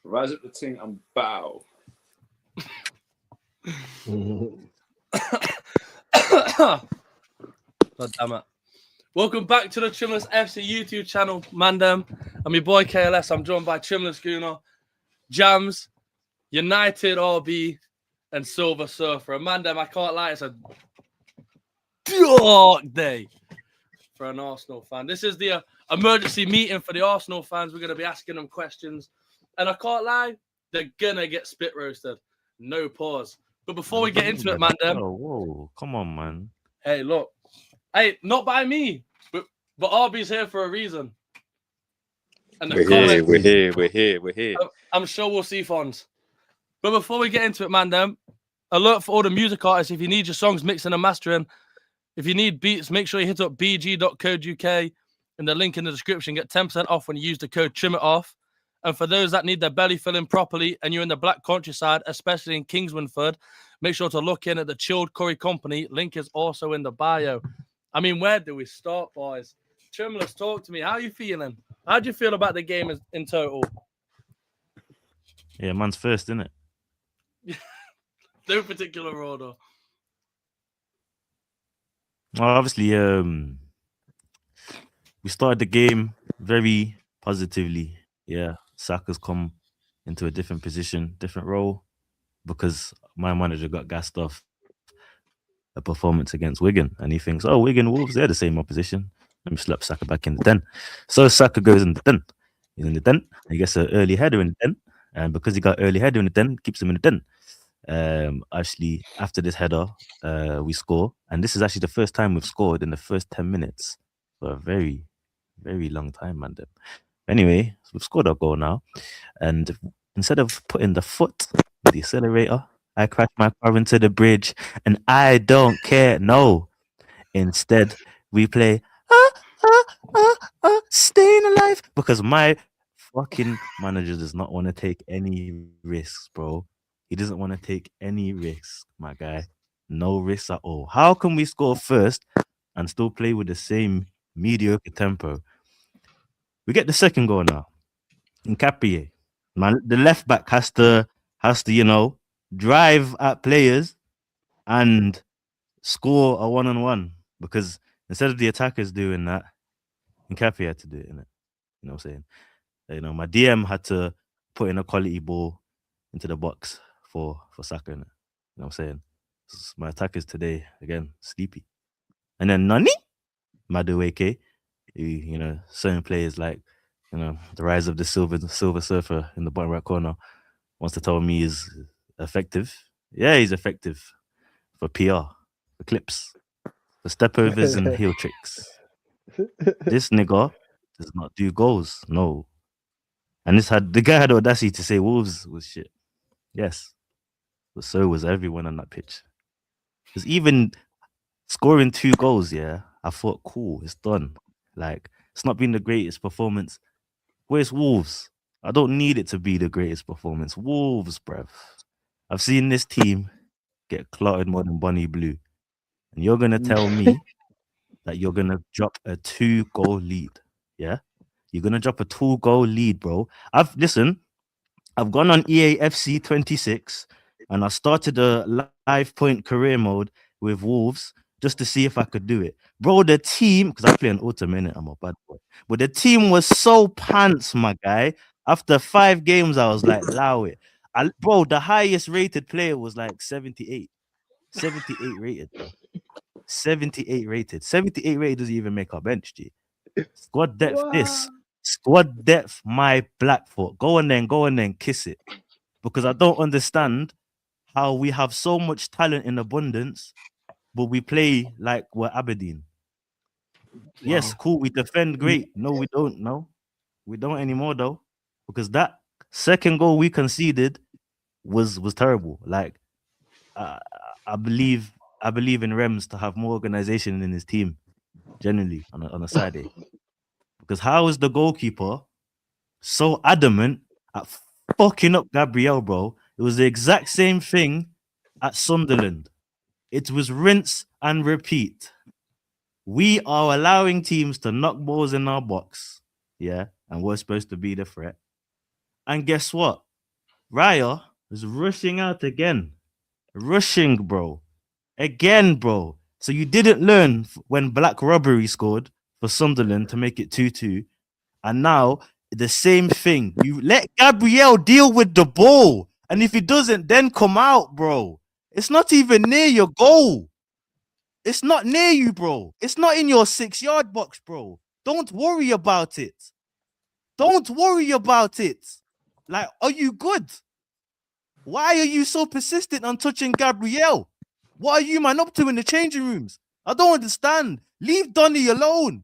Rise up the thing and bow. God damn it. Welcome back to the Trimless FC YouTube channel, Mandem. I'm your boy KLS. I'm joined by Trimless Gooner, JAMZ, United RB, and SURFA. And Mandem, I can't lie, it's a dark day for an Arsenal fan. This is the emergency meeting for the Arsenal fans. We're going to be asking them questions. And I can't lie, they're going to get spit roasted. No pause. But before we get into it, Mandem. Oh, whoa. Come on, man. Hey, look. Hey, not by me, but RB's here for a reason. And We're here. I'm sure we'll see fans. But before we get into it, Mandem, alert for all the music artists. If you need your songs mixing and mastering, if you need beats, make sure you hit up bg.co.uk and the link in the description. Get 10% off when you use the code TRIMITOFF. And for those that need their belly filling properly and you're in the black countryside, especially in Kingswinford, make sure to look in at the ChilledCurryCompany. Link is also in the bio. I mean, where do we start, boys? Trimless, talk to me. How are you feeling? How do you feel about the game in total? Yeah, man's first, isn't it? No particular order. Well, obviously, we started the game very positively. Yeah, Saka's come into a different position, different role, because my manager got gassed off a performance against Wigan, and he thinks, oh, Wigan Wolves, they're the same opposition. Let me slap Saka back in the den. So Saka goes in the den. He's in the den. He gets an early header in the den, and because he got early header in the den, keeps him in the den. Actually, after this header, we score, and this is actually the first time we've scored in the first 10 minutes for a very, very long time, man. Anyway, so we've scored our goal now, and instead of putting the foot with the accelerator, I crashed my car into the bridge, and I don't care. No, instead we play staying alive, because my fucking manager does not want to take any risks, bro. He doesn't want to take any risks, my guy. No risks at all. How can we score first and still play with the same mediocre tempo? We get the second goal now. Nkapie, man, the left back has to, drive at players and score a 1-on-1, because instead of the attackers doing that, Nkapie had to do it, innit? You know what I'm saying? My DM had to put in a quality ball into the box for Saka, innit? You know what I'm saying? My attackers today, again, sleepy. And then Nani, Madueke, certain players like, the rise of the silver surfer in the bottom right corner wants to tell me he's effective. Yeah, he's effective for PR, for clips, for stepovers and heel tricks. This nigga does not do goals, no. And the guy had the audacity to say Wolves was shit. Yes, but so was everyone on that pitch. Because even scoring 2 goals, yeah, I thought, cool, it's done. Like, it's not been the greatest performance. Where's Wolves? I don't need it to be the greatest performance. Wolves, bruv. I've seen this team get clotted more than Bonnie Blue. And you're going to tell me that you're going to drop a 2-goal lead. Yeah? You're going to drop a 2-goal lead, bro. I've gone on EAFC 26 and I started a live point career mode with Wolves just to see if I could do it. Bro, the team, because I play an auto minute, I'm a bad boy. But the team was so pants, my guy. After 5 games, I was like, allow it. Bro, the highest rated player was like 78. 78 rated, bro. 78 rated. 78 rated doesn't even make our bench, G. Squad depth, this. Squad depth, my Blackfoot. Go on then, kiss it. Because I don't understand how we have so much talent in abundance, but we play like we're Aberdeen. Yes, cool. We defend great. No, we don't. No, we don't anymore though, because that second goal we conceded was terrible. Like, I believe in Rems to have more organization in his team, generally on a side day. Because how is the goalkeeper so adamant at fucking up Gabriel, bro? It was the exact same thing at Sunderland. It was rinse and repeat. We are allowing teams to knock balls in our box, yeah, and we're supposed to be the threat. And guess what? Raya was rushing out again. Rushing, bro. Again, bro. So you didn't learn when Black Robbery scored for Sunderland to make it 2-2. And now the same thing. You let Gabriel deal with the ball. And if he doesn't, then come out, bro. It's not even near your goal. It's not near you, bro. It's not in your 6-yard box, bro. Don't worry about it. Don't worry about it. Like, are you good? Why are you so persistent on touching Gabriel? What are you man up to in the changing rooms? I don't understand. Leave Donny alone.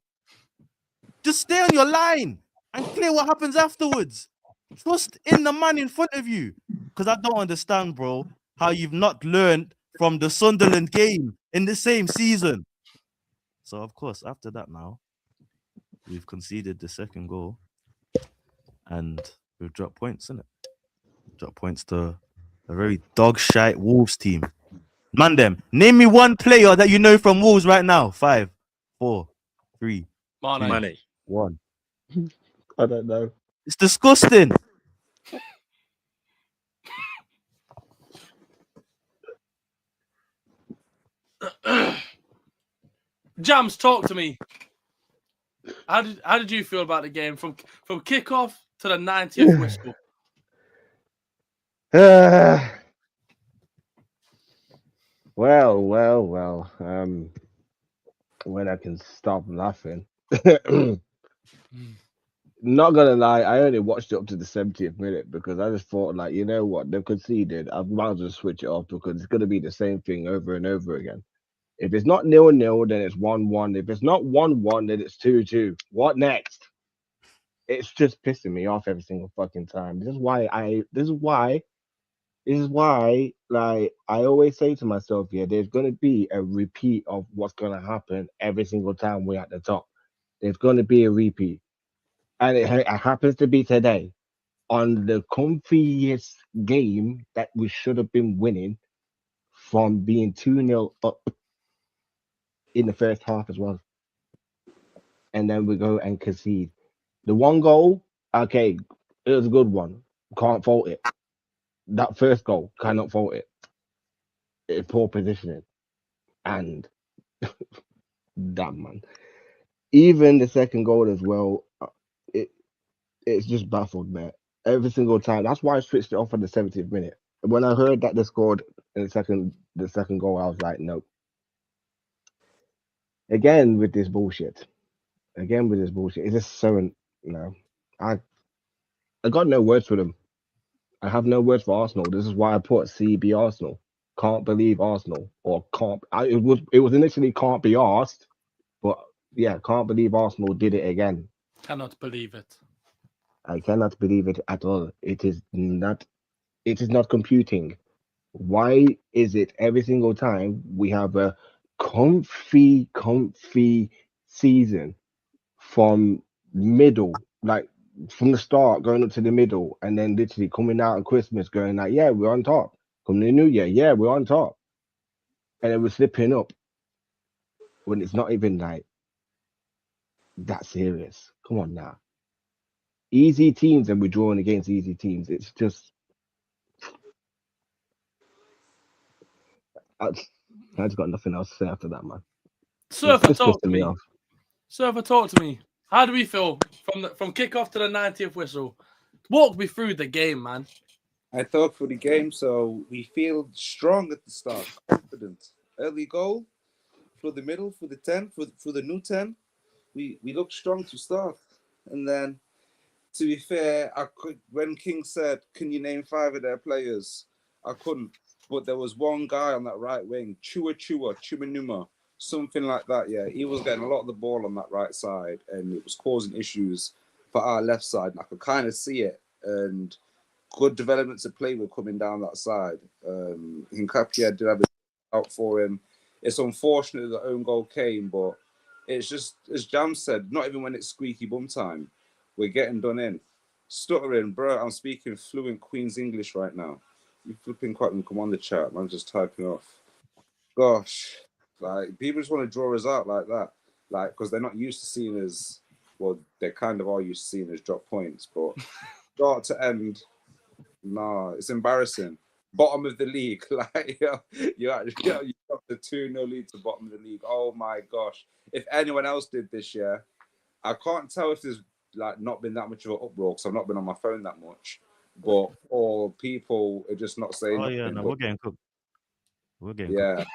Just stay on your line and clear what happens afterwards. Trust in the man in front of you. Because I don't understand, bro, how you've not learned from the Sunderland game in the same season. So, of course, after that now, we've conceded the second goal and we've dropped points, innit? Drop points to a very dog shite Wolves team. Man, them. Name me one player that you know from Wolves right now. 5, 4, 3, Mane. Money. 1. I don't know. It's disgusting. JAMZ, talk to me. How did you feel about the game from kickoff to the 90th whistle? Well. When I can stop laughing. Not gonna lie, I only watched it up to the 70th minute because I just thought, like, you know what, they've conceded. I might as well switch it off because it's gonna be the same thing over and over again. If it's not 0-0, then it's 1-1. If it's not 1-1, then it's 2-2. What next? It's just pissing me off every single fucking time. This is why, like, I always say to myself, yeah, there's going to be a repeat of what's going to happen every single time we're at the top. There's going to be a repeat. And it happens to be today on the comfiest game that we should have been winning from being 2-0 up in the first half as well. And then we go and concede. The one goal, okay, it was a good one. Can't fault it. That first goal, cannot fault it. It's poor positioning. And damn, man. Even the second goal as well, it's just baffled me every single time. That's why I switched it off at the 70th minute. When I heard that they scored in the second goal, I was like, nope. Again with this bullshit. It's just so, you know, I got no words for them. I have no words for Arsenal. This is why I put CB Arsenal. Can't believe Arsenal, or it was initially can't be asked, but yeah, can't believe Arsenal did it again. Cannot believe it. I cannot believe it at all. It is not computing. Why is it every single time we have a comfy season from middle, like from the start going up to the middle, and then literally coming out of Christmas going like, yeah, we're on top. Come the New Year, yeah, we're on top. And then we're slipping up when it's not even like that serious. Come on now. Easy teams and we're drawing against easy teams. It's just I just got nothing else to say after that, man. SURFA, talk to pissing me. off. SURFA, talk to me. How do we feel from kickoff to the 90th whistle? Walk me through the game, man. I thought for the game, so we feel strong at the start, confident. Early goal, through the middle, through the 10, through the new 10. We look strong to start. And then, to be fair, when King said, can you name 5 of their players? I couldn't. But there was one guy on that right wing, Chumanuma, something like that, yeah. He was getting a lot of the ball on that right side, and it was causing issues for our left side. And I could kind of see it. And good development to play with coming down that side. Hincapia did have it out for him. It's unfortunate that the own goal came, but it's just, as JAMZ said, not even when it's squeaky bum time, we're getting done in. Stuttering, bro, I'm speaking fluent Queen's English right now. You flipping quite come on the chat, I'm just typing off. Gosh, like, people just want to draw us out like that. Like, because they're not used to seeing us, well, they kind of are used to seeing us drop points, but start to end, No, it's embarrassing. Bottom of the league. Like, you got the 2-0 lead to bottom of the league. Oh my gosh. If anyone else did this year, I can't tell if there's like not been that much of an uproar because I've not been on my phone that much. But or people are just not saying. Oh yeah, nothing, no, but, we're getting cooked. We're getting yeah.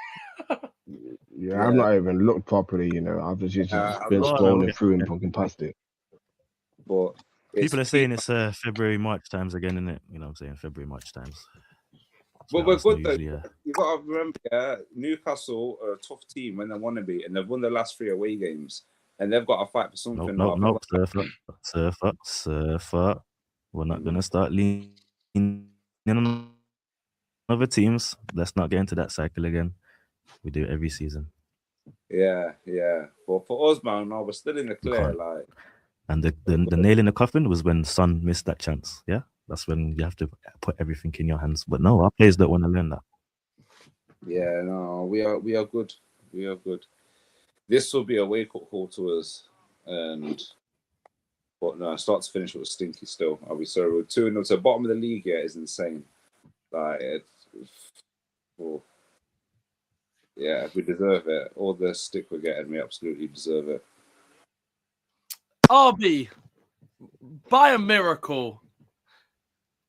Yeah, I've not even looked properly, you know. I've just been Oh, no, scrolling through and fucking past it. But people are saying it's February, March times again, isn't it? You know what I'm saying? February, March times. But we're good though. Usually, You got to remember, Newcastle are a tough team when they want to be, and they've won the last 3 away games, and they've got to fight for something. Nope. SURFA. We're not gonna start leaning on other teams. Let's not get into that cycle again. We do it every season. Yeah. But for us, man, no, we're still in the clear. Like, and the nail in the coffin was when Son missed that chance. Yeah, that's when you have to put everything in your hands. But no, our players don't want to learn that. yeah, no, we are good. We are good. This will be a wake-up call to us, but no, start to finish, it was stinky still. Are we sorry? We're 2-0 to the bottom of the league. Yeah, is insane. Like, yeah, we deserve it. All the stick we're getting, we absolutely deserve it. RB, by a miracle.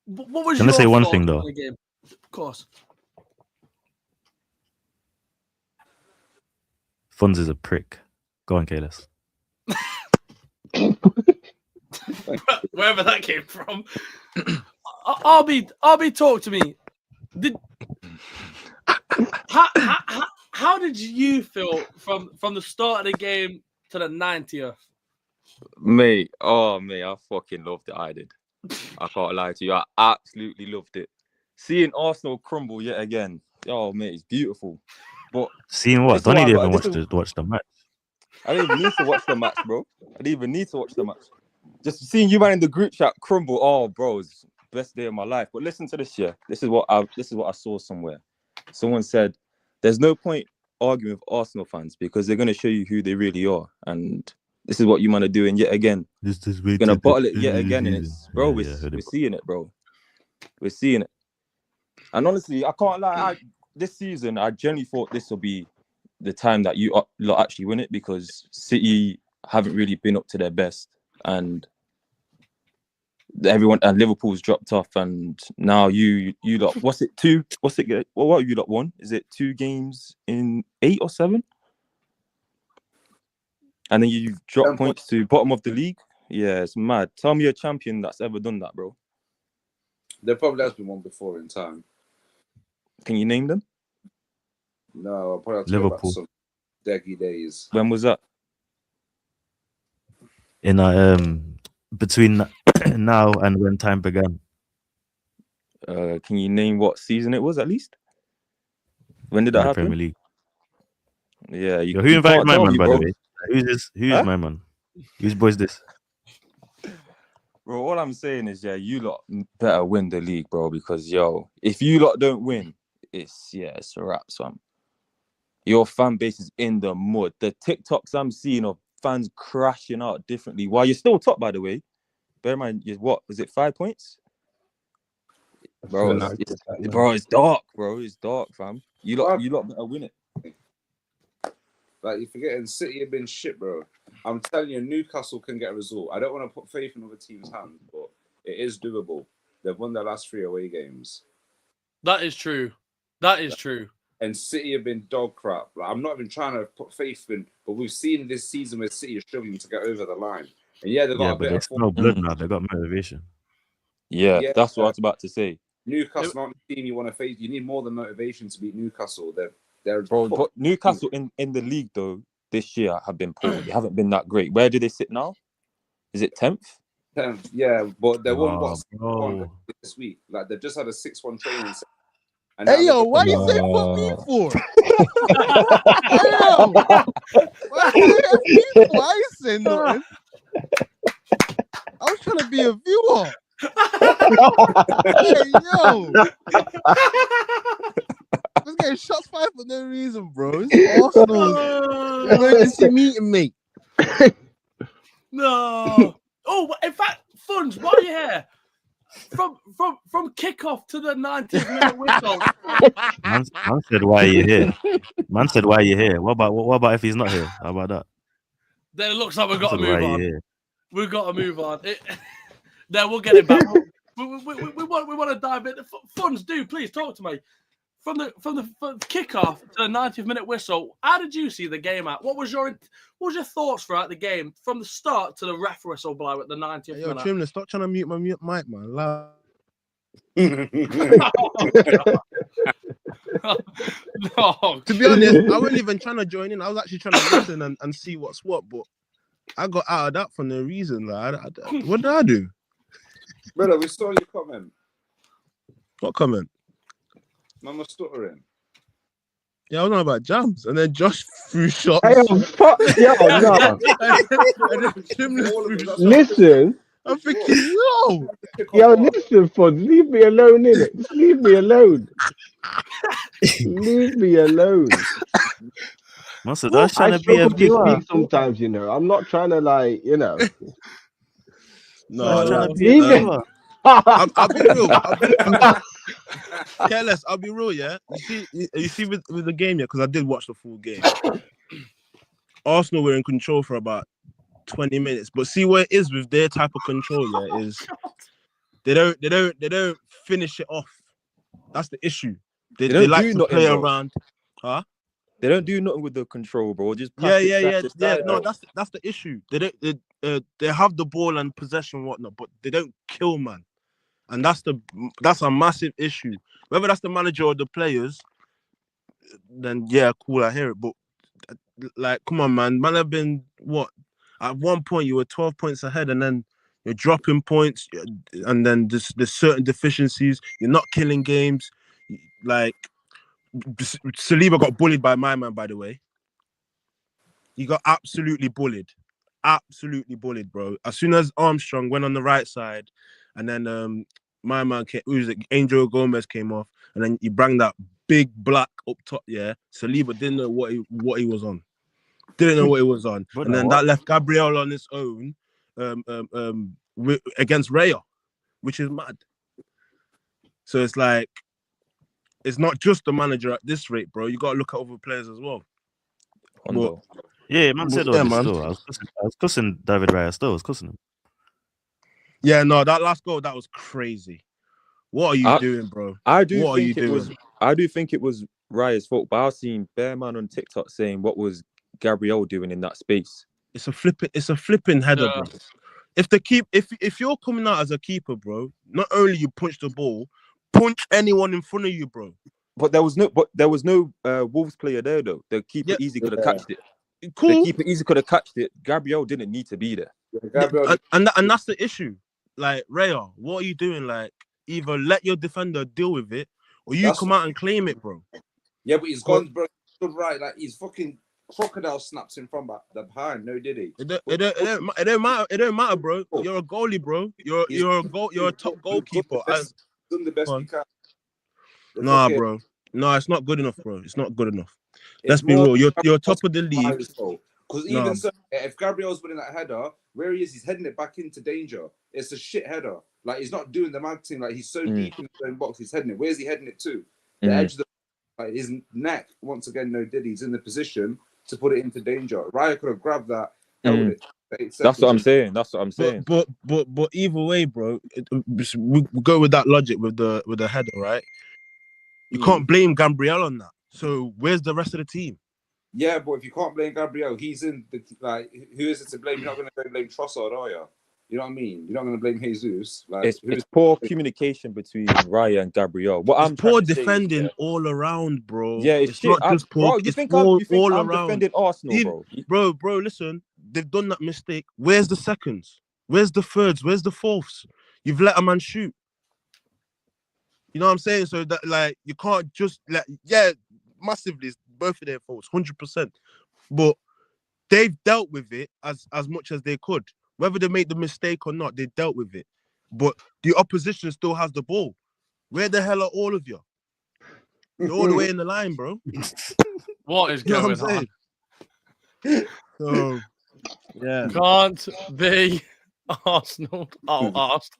What was Can your I say one thoughts thing on though? the game? Of course. Funds is a prick. Go on, Kalis. Wherever that came from. RB, talk to me. How did you feel from the start of the game to the 90th? Mate, I fucking loved it. I did. I can't lie to you. I absolutely loved it. Seeing Arsenal crumble yet again. Oh, mate, it's beautiful. But seeing what? Don't need even watch the match. I didn't even need to watch the match, bro. I didn't even need to watch the match. Just seeing you man in the group chat crumble. Oh, bro, it's the best day of my life. But listen to this, yeah. This is what I saw somewhere. Someone said, "There's no point arguing with Arsenal fans because they're gonna show you who they really are." And this is what you man are doing yet again. We're gonna bottle it yet again, and it's we're seeing it, bro. We're seeing it. And honestly, I can't lie. This season, I genuinely thought this will be the time that you lot actually win it because City haven't really been up to their best, and everyone and Liverpool's dropped off, and now you lot. What have you lot won? Is it 2 games in 8 or 7? And then you drop points to bottom of the league. Yeah, it's mad. Tell me a champion that's ever done that, bro. There probably has been one before in time. Can you name them? No, I'll probably have to Liverpool. go back to some deggy days. When was that? In between now and when time began. Can you name what season it was at least? When did that happen? Premier League. Yeah, who invited my man, by the way? Who's Huh? my man? Whose boy's this? Bro, all I'm saying is, yeah, you lot better win the league, bro, because, if you lot don't win, it's a wrap, son. Your fan base is in the mud. The TikToks I'm seeing of fans crashing out differently. While you're still top, by the way. Bear in mind, was it 5 points? Bro, it's dark, bro. It's dark, fam. You lot better win it. Like, you're forgetting City have been shit, bro. I'm telling you, Newcastle can get a result. I don't want to put faith in other teams' hands, but it is doable. They've won their last 3 away games. That is true. That is true. And City have been dog crap. Like, I'm not even trying to put faith in, but we've seen this season where City are struggling to get over the line. And yeah, they've got a bit of no blood now. They got motivation. Yeah, that's what I was about to say. Newcastle not the team you want to face. You need more than motivation to beat Newcastle. They're but Newcastle in the league though this year have been poor. They haven't been that great. Where do they sit now? Is it 10th? 10th, yeah, but they won bro. this week. Like, they've just had a 6-1 training. Hey yo, why you say put me for? Damn. Why you say nothing? I was trying to be a viewer. Hey yo, just getting shots fired for no reason, bro. It's Arsenal emergency meeting, mate. No. Oh, in fact, Funds, while you're here, from kickoff to the 90th minute whistle. Man said, "Why are you here?" Man said, "Why are you here?" What about if he's not here? How about that? Then it looks like we've Man got to said, "Why move are you on. here?" We've got to move on. No, we'll get it back. We want to dive in. Funds, do please talk to me. From the kickoff to the 90th minute whistle, how did you see the game at? What was your thoughts throughout the game from the start to the ref whistle blow at the 90th Yo, minute? Trimless, stop trying to mute my mic, man. Loud. No. To be honest, I wasn't even trying to join in. I was actually trying to listen and see what's what, but I got out of that for no reason. Like, what did I do? Brother, we saw your comment. What comment? Man was stuttering. Yeah, I was on about JAMZ, and then Josh threw shots. Hey, fuck, yo, no. And then Trimless All of threw us, shots. Listen, I'm thinking, yo. yo, listen, Fod, leave me alone, innit? Just leave me alone. Leave me alone. Man said, "I was trying I to be a struggle to viewer. speak sometimes, you know. I'm not trying to, like, you know. No, I was trying no. to be a leave it. viewer." I'll be real. Careless. I'll be real. Yeah, you see with the game, yeah, because I did watch the full game. Arsenal were in control for about 20 minutes, but see where it is with their type of control. Yeah, is they don't finish it off. That's the issue. They don't like do to nothing, play bro. around. Huh? They don't do nothing with the control, bro. Just pass Yeah. it. No, that's the issue. They don't. They have the ball and possession and whatnot, but they don't kill, man. And that's a massive issue. Whether that's the manager or the players, then yeah, cool, I hear it. But like, come on, man. Man have been what? At one point you were 12 points ahead, and then you're dropping points, and then there's certain deficiencies. You're not killing games. Like Saliba got bullied by my man, by the way. He got absolutely bullied. Absolutely bullied, bro. As soon as Armstrong went on the right side, and then my man came, who was it? Angel Gomez came off, and then he brought that big black up top. Yeah, Saliba didn't know what he was on. Didn't know what he was on, Brother, and then what? that left Gabriel on his own against Raya, which is mad. So it's like, it's not just the manager at this rate, bro. You got to look at other players as well. Hondo. Yeah, man said all yeah, this man. still. I was cussing David Raya still. I was cussing him. Yeah, no, that last goal, that was crazy. What are you doing, bro? I do What are you think it doing? was. I do think it was Raya's fault, but I've seen Bear Man on TikTok saying what was Gabriel doing in that space. It's a flipping header, Yeah. bro. If you're coming out as a keeper, bro, not only you punch the ball, punch anyone in front of you, bro. But there was no Wolves player there though. The keeper easy could have catched it. Cool. The keeper easy could have catched it. Gabriel didn't need to be there. And that's the issue. Like, Raya, what are you doing? Like, either let your defender deal with it, or you come out and claim it, bro. Yeah, but he's gone, bro. Stood right, like he's fucking crocodile snaps in from the behind. No, did he? It don't matter. It don't matter, bro. You're a goalie, bro. You're a top goalkeeper. Done the best he can. Nah, bro. No, it's not good enough, bro. It's not good enough. Let's be real. You're top of the league. Because even so, if Gabriel's winning that header, where he is, he's heading it back into danger. It's a shit header. Like, he's not doing the mad thing. Like, he's so deep in his own box, he's heading it. Where's he heading it to? The edge of the, like, his neck. Once again, no did. He's in the position to put it into danger. Raya could have grabbed that. Held it. That's what I'm saying. That's what I'm saying. But either way, bro, we go with that logic with the header, right? You can't blame Gabriel on that. So where's the rest of the team? Yeah, but if you can't blame Gabriel, he's in the, like, who is it to blame? You're not going to blame Trossard, are you? You know what I mean? You're not going to blame Jesus. Like, it's poor communication between Raya and Gabriel. It's poor defending all around, bro. Yeah, it's not just poor. You think I'm around. Defending Arsenal, bro? Listen, they've done that mistake. Where's the seconds? Where's the thirds? Where's the fourths? You've let a man shoot. You know what I'm saying? So that, like, you can't just massively, it's both of their faults, 100%. But they've dealt with it as much as they could. Whether they made the mistake or not, they dealt with it. But the opposition still has the ball. Where the hell are all of you? You're all the way in the line, bro. What is going on? So, yeah. Can't be Arsenal. Oh, Arsenal.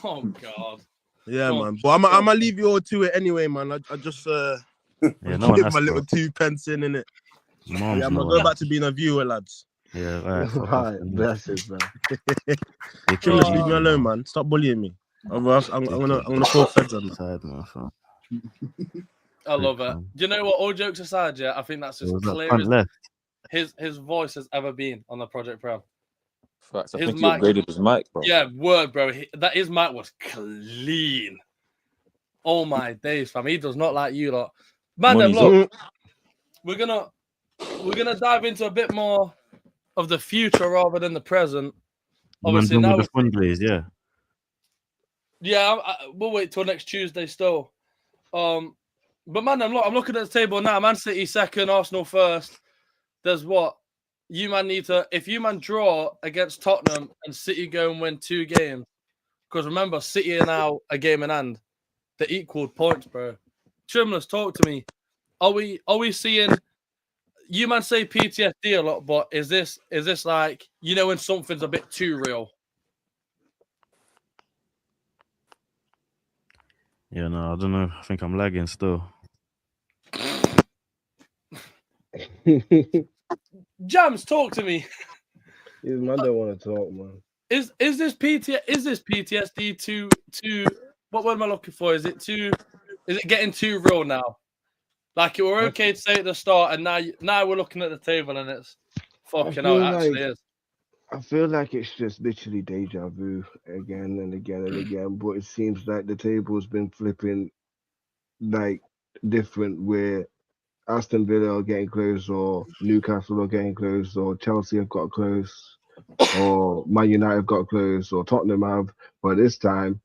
Oh God. Yeah, Go on. man. But I'm gonna leave you all to it anyway, man. I just Yeah, no one give has my to. little 2 pence in it. Mom's Yeah, I'm no gonna go one. back to being a viewer, lads. Yeah, right. Fuck off. Right, blessings, man. Take it Trimless, Oh. leave me easy, alone, man. man. Stop bullying me. Otherwise, I'm Take gonna it throw feds on that. Side, man. Fuck. I love Prick, it. man. Do you know what? All jokes aside, yeah, I think that's So as was that clear front as left? his voice has ever been on the Project Prem. Facts. I His think he mic- upgraded his mic, bro. Yeah, word, bro. His mic was clean. Oh my days, fam. He does not like you lot. Man, then Money's look, we're gonna dive into a bit more of the future rather than the present. You man Obviously, done now with the fundraise, yeah. yeah, we'll wait till next Tuesday still. But man, I'm looking at the table now. Man City second, Arsenal first. There's what you man need to. If you man draw against Tottenham and City go and win 2 games, because remember City are now a game in hand. They equaled points, bro. Trimless, talk to me. Are we seeing? You man say PTSD a lot, but is this like when something's a bit too real? Yeah, no, I don't know. I think I'm lagging still. JAMZ, talk to me. These man don't want to talk, man. Is this PTSD to what word am I looking for? Is it getting too real now? Like it were okay to say at the start, and now we're looking at the table and it's fucking hell. It actually is. I feel like it's just literally deja vu again and again and again, but it seems like the table's been flipping like different, where Aston Villa are getting close, or Newcastle are getting close, or Chelsea have got close, or Man United have got close, or Tottenham have. But this time,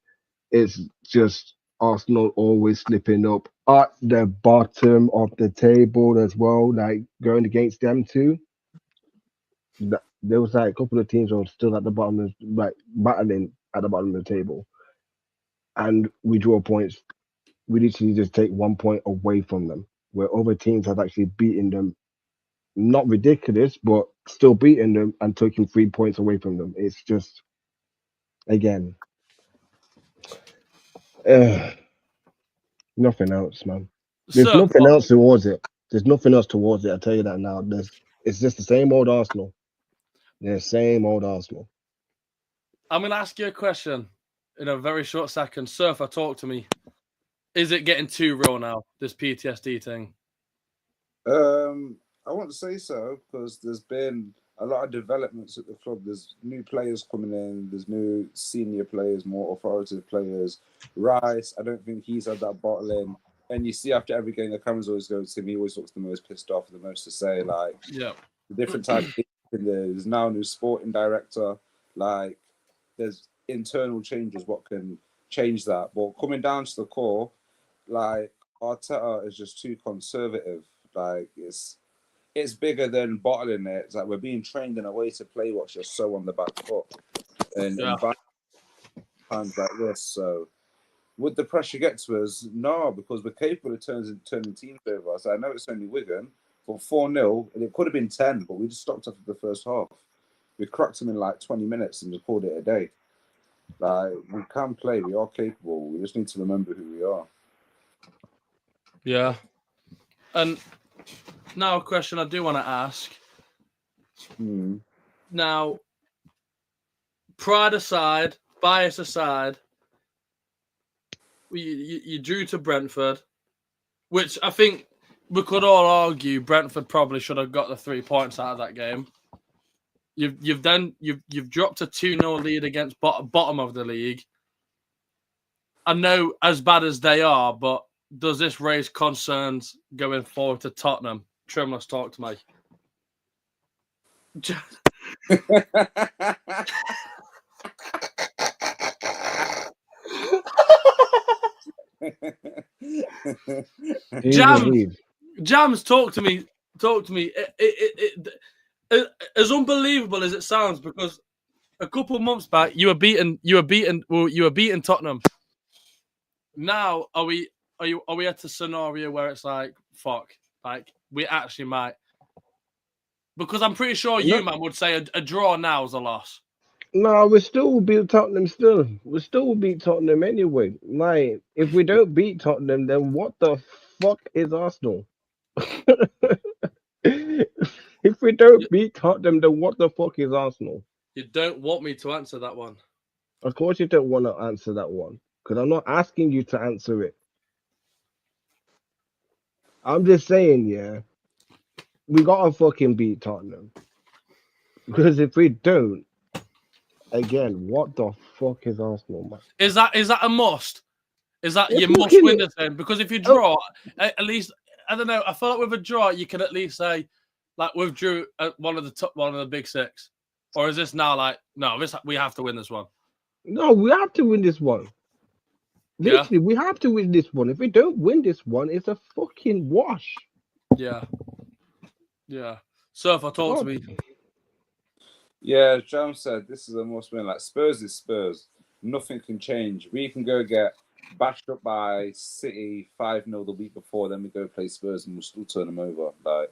it's just Arsenal always slipping up at the bottom of the table as well, like going against them too. There was like a couple of teams that were still at the bottom, like battling at the bottom of the table, and we draw points. We literally just take 1 point away from them, where other teams have actually beaten them. Not ridiculous, but still beating them and taking 3 points away from them. It's just, again, nothing else, man. There's So nothing else towards it. There's nothing else towards it. I tell you that now. It's just the same old Arsenal. The same old Arsenal. I'm gonna ask you a question in a very short second. SURFA, talk to me. Is it getting too real now? This PTSD thing. I want to say so because there's been a lot of developments at the club. There's new players coming in. There's new senior players, more authoritative players. Rice, I don't think he's had that bottle in. And you see after every game, the cameras always go to him. He always looks the most pissed off, the most to say. Like, Yeah. the different type of there's now a new sporting director. Like, there's internal changes. What can change that? But coming down to the core, like Arteta is just too conservative. Like it's bigger than bottling it. It's like we're being trained in a way to play what's just so on the back foot, and in times like this. So would the pressure get to us? No, because we're capable of turning teams over. So I know it's only Wigan, but 4-0, and it could have been 10, but we just stopped after the first half. We cracked them in like 20 minutes and just called it a day. Like, we can play, we are capable. We just need to remember who we are. Yeah. And now a question I do want to ask. Now, pride aside, bias aside, you drew to Brentford, which I think we could all argue Brentford probably should have got the 3 points out of that game. You've dropped a 2-0 lead against bottom of the league. I know as bad as they are, but does this raise concerns going forward to Tottenham? Trimless, talk to me. JAMZ, talk to me. Talk to me. As unbelievable as it sounds, because a couple of months back you were beating Tottenham. Now are we at a scenario where it's like, fuck, like we actually might? Because I'm pretty sure you man would say a draw now is a loss. No, we still will beat Tottenham. Still, we still will beat Tottenham anyway. Like, if we don't beat Tottenham, then what the fuck is Arsenal? If we You, don't beat Tottenham, then what the fuck is Arsenal? you don't want me to answer that one. Of course, you don't want to answer that one because I'm not asking you to answer it. I'm just saying, yeah, we gotta fucking beat Tottenham because if we don't, again, what the fuck is Arsenal, man? Is that a must? Is that It's you must fucking win this then? Because if you oh, draw, at least I don't know. I feel like with a draw, you can at least say like we've drew one of the big six, or is this now like no? This we have to win this one. no, we have to win this one. Yeah, Literally, we have to win this one. If we don't win this one, it's a fucking wash. yeah, yeah. SURFA, talk to God. me. Yeah, JAMZ said this is a must win. Like Spurs is Spurs. Nothing can change. We can go get bashed up by City 5-0 the week before, then we go play Spurs and we'll still turn them over. Like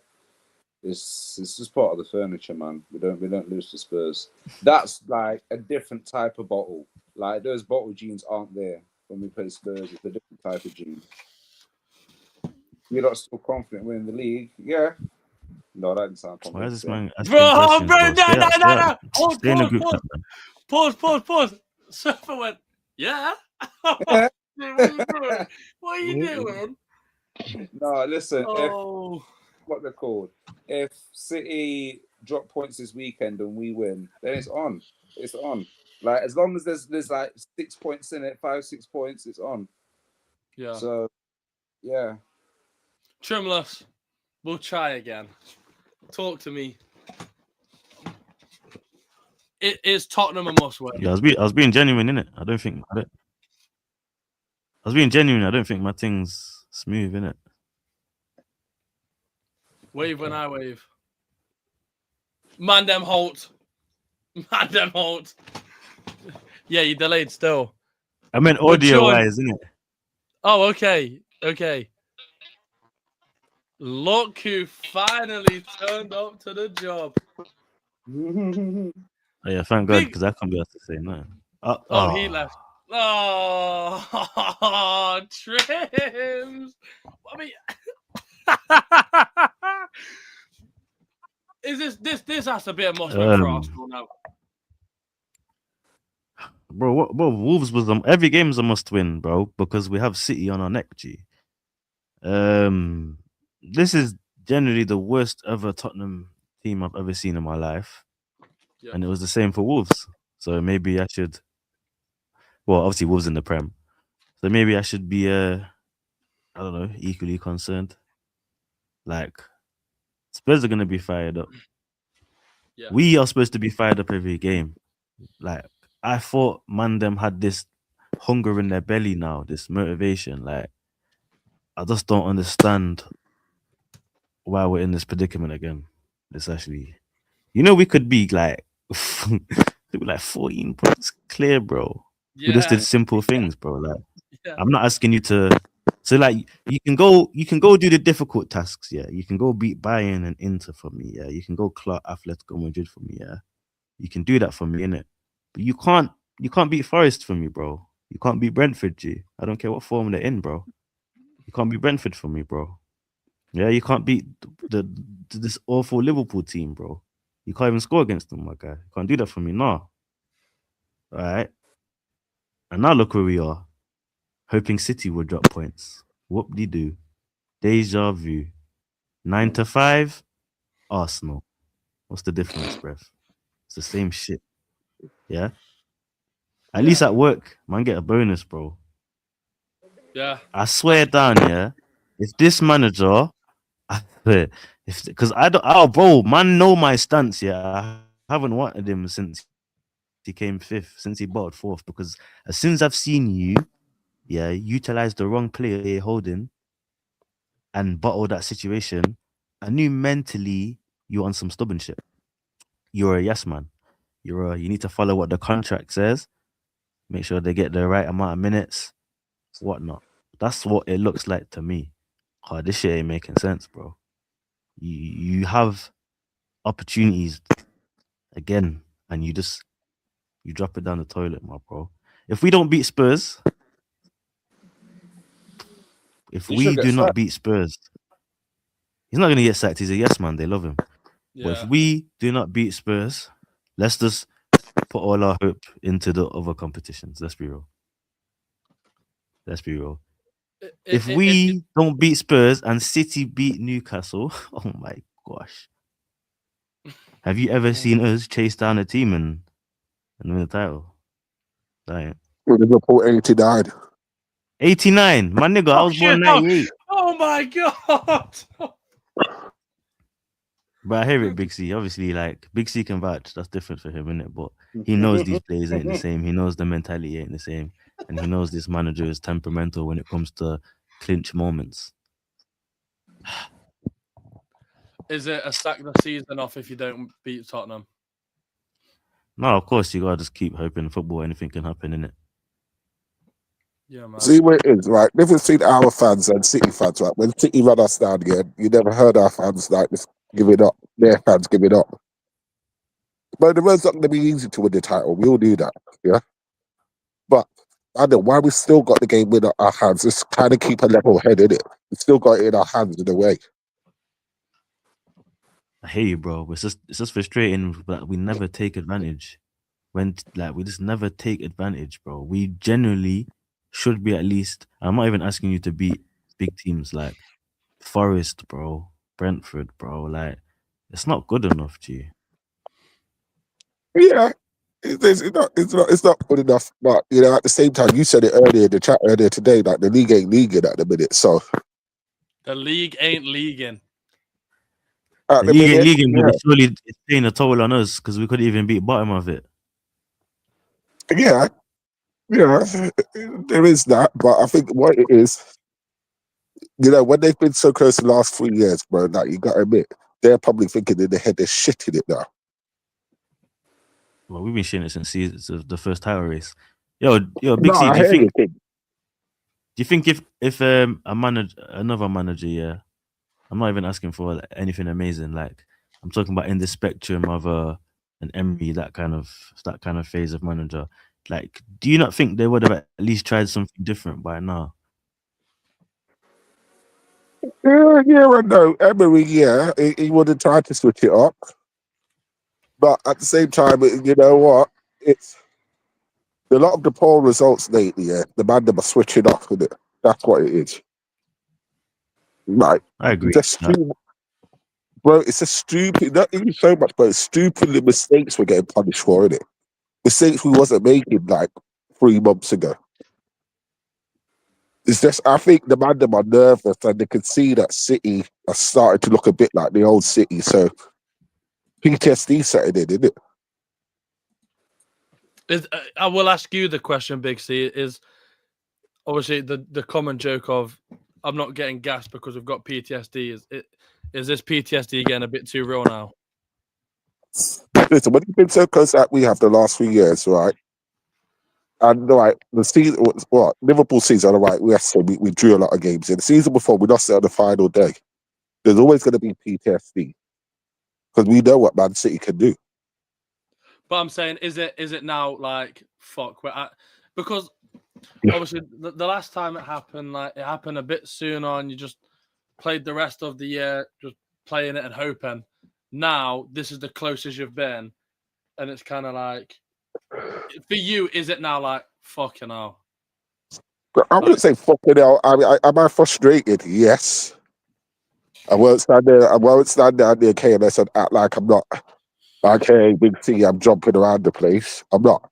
it's just part of the furniture, man. We don't lose to Spurs. That's like a different type of bottle. Like those bottle jeans aren't there when we play Spurs. It's a different type of jean. We're not still confident winning the league. Yeah. No, that didn't sound Why is confident. this man asking Bro, questions, bro, bro? no, Stay no, out, no, no. stay in the group Pause. chat, man. Pause. SURFA went, yeah. Yeah. What are you doing? No, listen. If Oh, what they're called. If City drop points this weekend and we win, then it's on. It's on. Like as long as there's like 6 points in it, 5-6 points, it's on. yeah. So yeah. Trimless, we'll try again. Talk to me. It is Tottenham a must win. Yeah, I was being genuine, innit? I was being genuine. I don't think my thing's smooth, innit? Wave when I wave. Man them halt. Yeah, you delayed still. I meant But audio Sean- wise, innit? Oh, okay. Look who finally turned up to the job. Oh, yeah, thank God, Big- because I can't be able to say no. He left. Oh, Trims. I mean, is this has to be a must win for Arsenal now? Bro, Wolves was every game's a must win, bro, because we have City on our neck, G. This is generally the worst ever Tottenham team I've ever seen in my life. Yeah. And it was the same for Wolves. So maybe I should, well, obviously Wolves in the Prem. So maybe I should be, I don't know, equally concerned. Like, Spurs are going to be fired up. Yeah. We are supposed to be fired up every game. Like, I thought them had this hunger in their belly now, this motivation. Like, I just don't understand why we're in this predicament again. It's actually, we could be like, like 14 points clear, bro. We just did simple things, bro. Like, I'm not asking you to. So, like, you can go do the difficult tasks, yeah. You can go beat Bayern and Inter for me, yeah. You can go clock Atletico Madrid for me, yeah. You can do that for me, innit? But you can't beat Forest for me, bro. You can't beat Brentford, G. I don't care what form they're in, bro. You can't beat Brentford for me, bro. Yeah, you can't beat this awful Liverpool team, bro. You can't even score against them, my guy. You can't do that for me, no. All right. And now look where we are. Hoping City will drop points. Whoop-de-doo. Deja vu. 9-5, Arsenal. What's the difference, bruv? It's the same shit. Yeah? At least at work, man, get a bonus, bro. Yeah. I swear down, yeah. If this manager, because bro, man, know my stance, yeah. I haven't wanted him since he came fifth, since he bottled fourth, because as soon as I've seen you, yeah, utilize the wrong player you're holding and bottle that situation, I knew mentally you're on some stubborn shit. You're a yes man. You need to follow what the contract says. Make sure they get the right amount of minutes, whatnot. That's what it looks like to me. Oh, this shit ain't making sense, bro. You have opportunities again, and you just You drop it down the toilet, my bro. If we don't beat Spurs, if He we should get do not sacked. beat Spurs, he's not gonna get sacked. He's a yes man. They love him. But if Yeah. we do not beat Spurs, let's just put all our hope into the other competitions. Let's be real. Let's be real. If we don't beat Spurs and City beat Newcastle, oh my gosh. Have you ever seen us chase down a team and win the title? Right. Liverpool 89. 89. My nigga, I was born 98. Oh my god. But I hear it, Big C. Obviously, like, Big C can vouch. That's different for him, innit? But he knows these players ain't the same. He knows the mentality ain't the same. And he knows this manager is temperamental when it comes to clinch moments. Is it a sack the season off if you don't beat Tottenham? No, of course, you gotta just keep hoping football, anything can happen, innit? Yeah, man. See where it is, right? Never seen our fans and City fans, right? When City run us down again, you never heard our fans like this giving up. Their fans giving up. But the road's not going to be easy to win the title. We all knew that, yeah? But I don't know why we still got the game in our hands. Just kind of keep a level head in it. We still got it in our hands in a way. I hear you, bro. But it's just frustrating that we never take advantage. We just never take advantage, bro. We generally should be at least. I'm not even asking you to beat big teams like Forest, bro, Brentford, bro. Like, it's not good enough, G. Yeah, it's not good enough. But you know, at the same time, you said it earlier in the chat earlier today, like the league ain't leaguing at the minute. So The league ain't leaguing. at The the league ain't minute, leaguing, yeah. but it's paying a toll on us because we couldn't even beat bottom of it. Yeah, there is that, but I think what it is, you know, when they've been so close the last 3 years, bro, that you got to admit, they're probably thinking in their head they're shitting it now. Well, we've been shitting it since the first title race. Yo, Big No, C, I do you hear think? you. Kid. Do you think if another manager, yeah, I'm not even asking for anything amazing. Like, I'm talking about in the spectrum of an Emery, that kind of phase of manager. Like, do you not think they would have at least tried something different by now? Yeah, I know. Emery, yeah, he would have tried to switch it up. But at the same time, you know what? It's a lot of the poor results lately, yeah, the man them are switching off with it. That's what it is. Like, I agree. just bro, it's a stupid, not even so much, but it's stupid the mistakes we're getting punished for, isn't it? Mistakes we wasn't making like 3 months ago. It's just, I think the man them are nervous and they can see that City are starting to look a bit like the old City. So PTSD setting in, isn't it? I will ask you the question, Big C. Is obviously the common joke of I'm not getting gas because we've got PTSD. Is this PTSD getting a bit too real now? Listen, when you've been so close that we have the last 3 years, right? And right, the season, what Liverpool season, all right, yes, so we drew a lot of games. In the season before, we lost it on the final day. There's always going to be PTSD because we know what Man City can do. But I'm saying, is it now like fuck? Because obviously the last time it happened, like it happened a bit sooner, and you just played the rest of the year just playing it and hoping. Now this is the closest you've been, and it's kind of like, for you, is it now like fucking hell? I wouldn't say fucking hell. I mean, am I frustrated? Yes. I won't stand there. I won't stand there near KMS and act like I'm not. Like, hey, Big T, I'm jumping around the place. I'm not.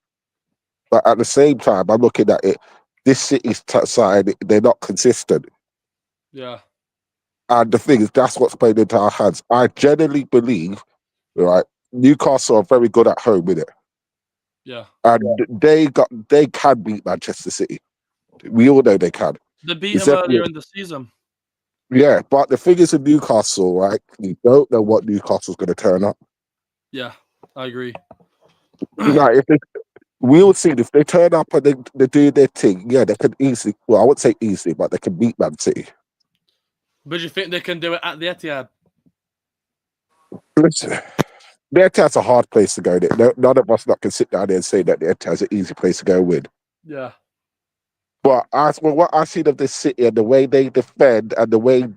But at the same time, I'm looking at it. This City's side, they're not consistent. Yeah. And the thing is, that's what's played into our hands. I generally believe, right, Newcastle are very good at home with it. Yeah. And they can beat Manchester City. We all know they can. They beat them earlier in the season. Yeah, but the thing is in Newcastle, right, you don't know what Newcastle's going to turn up. Yeah, I agree. Like, we'll see if they turn up and they do their thing. Yeah, they can easily. Well, I wouldn't say easily, but they can beat Man City. But do you think they can do it at the Etihad? Listen, the Etihad's a hard place to go. None of us not can sit down there and say that the Etihad's an easy place to go win. Yeah. But what I seen of this City and the way they defend and the way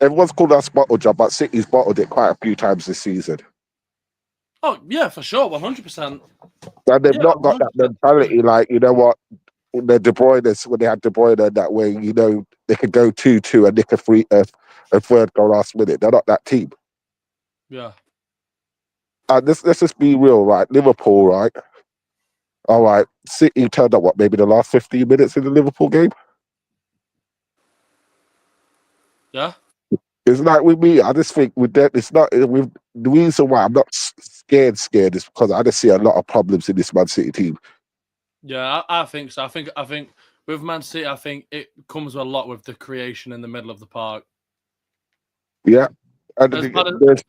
everyone's called us bottle job, but City's bottled it quite a few times this season. Oh yeah, for sure, 100%. And they've Yeah, not got that 100%. mentality, like, you know what, the De Bruyne, when they had De Bruyne that way, you know, they could go 2-2 and nick a third goal last minute. They're not that team. Yeah. And let's just be real, right? Liverpool, right? All right, City turned up, maybe the last 15 minutes in the Liverpool game? Yeah. It's like with me, I just think with that, it's not, with the reason why I'm not scared is because I just see a lot of problems in this Man City team. Yeah, I think so. I think with Man City, I think it comes a lot with the creation in the middle of the park. Yeah. And there's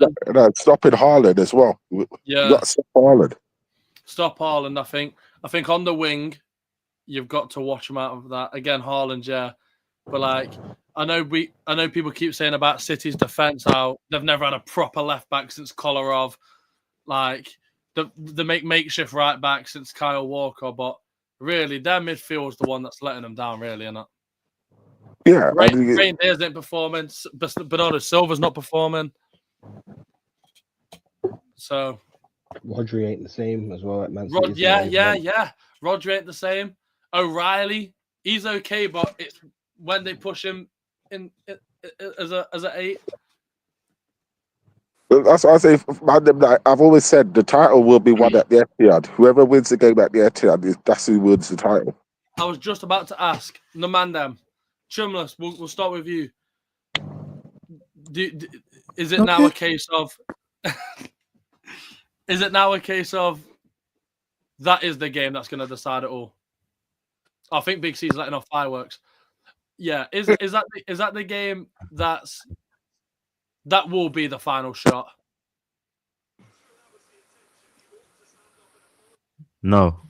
stopping Haaland as well. Yeah. You got to stop Haaland. Stop Haaland. I think on the wing, you've got to watch him out of that. Again, Haaland, yeah. But like, I know people keep saying about City's defense how they've never had a proper left back since Kolarov. Like, they make makeshift right back since Kyle Walker, but really their midfield's the one that's letting them down, really, isn't it? Yeah. Rain Diaz ain't performing. Bernardo Silva's not performing. So Rodri ain't the same as well at Man City. Yeah. Rodri ain't the same. O'Reilly, he's okay, but it's when they push him in as an 8. That's what I say. I've always said the title will be won at the Etihad. Whoever wins the game at the Etihad, that's who wins the title. I was just about to ask Namandam, Trimless. We'll start with you. Is it now a case of? Is it now a case of that is the game that's going to decide it all? I think Big C's letting off fireworks. Yeah, is that the game that will be the final shot? No.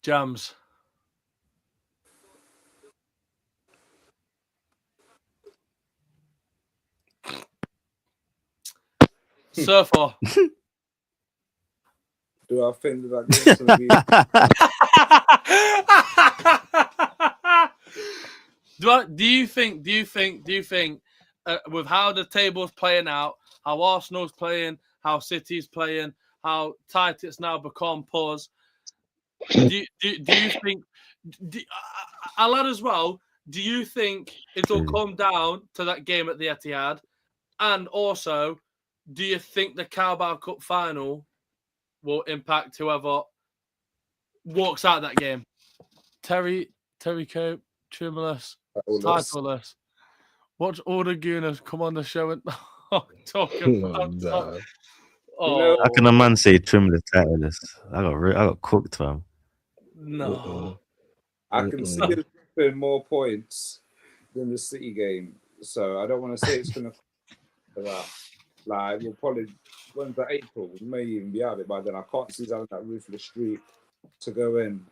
JAMZ. SURFA. Do I think that game's going to be... Do you think with how the table's playing out, how Arsenal's playing, how City's playing, how tight it's now become, pause. Do you think I'll add as well, do you think it'll come down to that game at the Etihad? And also, do you think the Carabao Cup final will impact whoever walks out that game? Terry Cope, Trimless, titleless. Watch all the Gooners come on the show and talk about. How can a man say Trimless titleless? I got cooked, fam. No. I can see it putting more points than the City game, so I don't want to say it's going to that. Like, we'll probably, when's that, April? We may even be out of it by then. I can't see that ruthless streak to go in.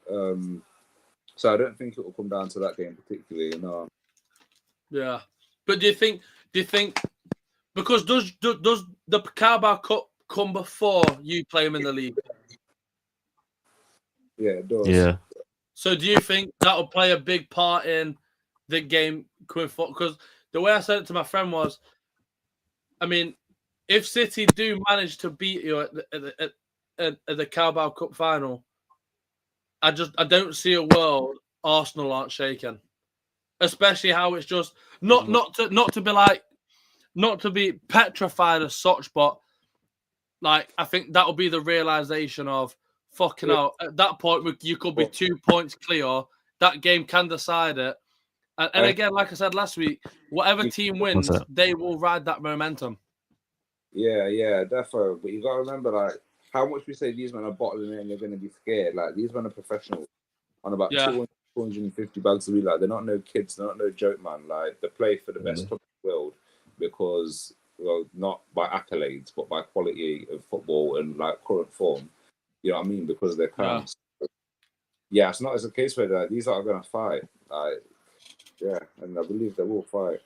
So I don't think it will come down to that game particularly. No. Yeah, but do you think because does the Carabao Cup come before you play them in the league? Yeah, it does. Yeah. So do you think that'll play a big part in the game going forward? Because the way I said it to my friend was, I mean, if City do manage to beat you at the Carabao Cup final, I don't see a world Arsenal aren't shaken, especially how it's just not to be petrified as such, but like I think that'll be the realization of fucking hell. At that point, you could be 2 points clear. That game can decide it, and again, like I said last week, whatever team wins, they will ride that momentum. Yeah, definitely. But you got to remember, like, how much we say these men are bottling it and they're going to be scared. Like, these men are professionals on about 250 bags a week. Like, they're not no kids. They're not no joke, man. Like, they play for the best club in the world because, well, not by accolades, but by quality of football and, like, current form. You know what I mean? Because they're kind yeah, it's not as a case where like, these are going to fight. Like, yeah, and I believe they will fight.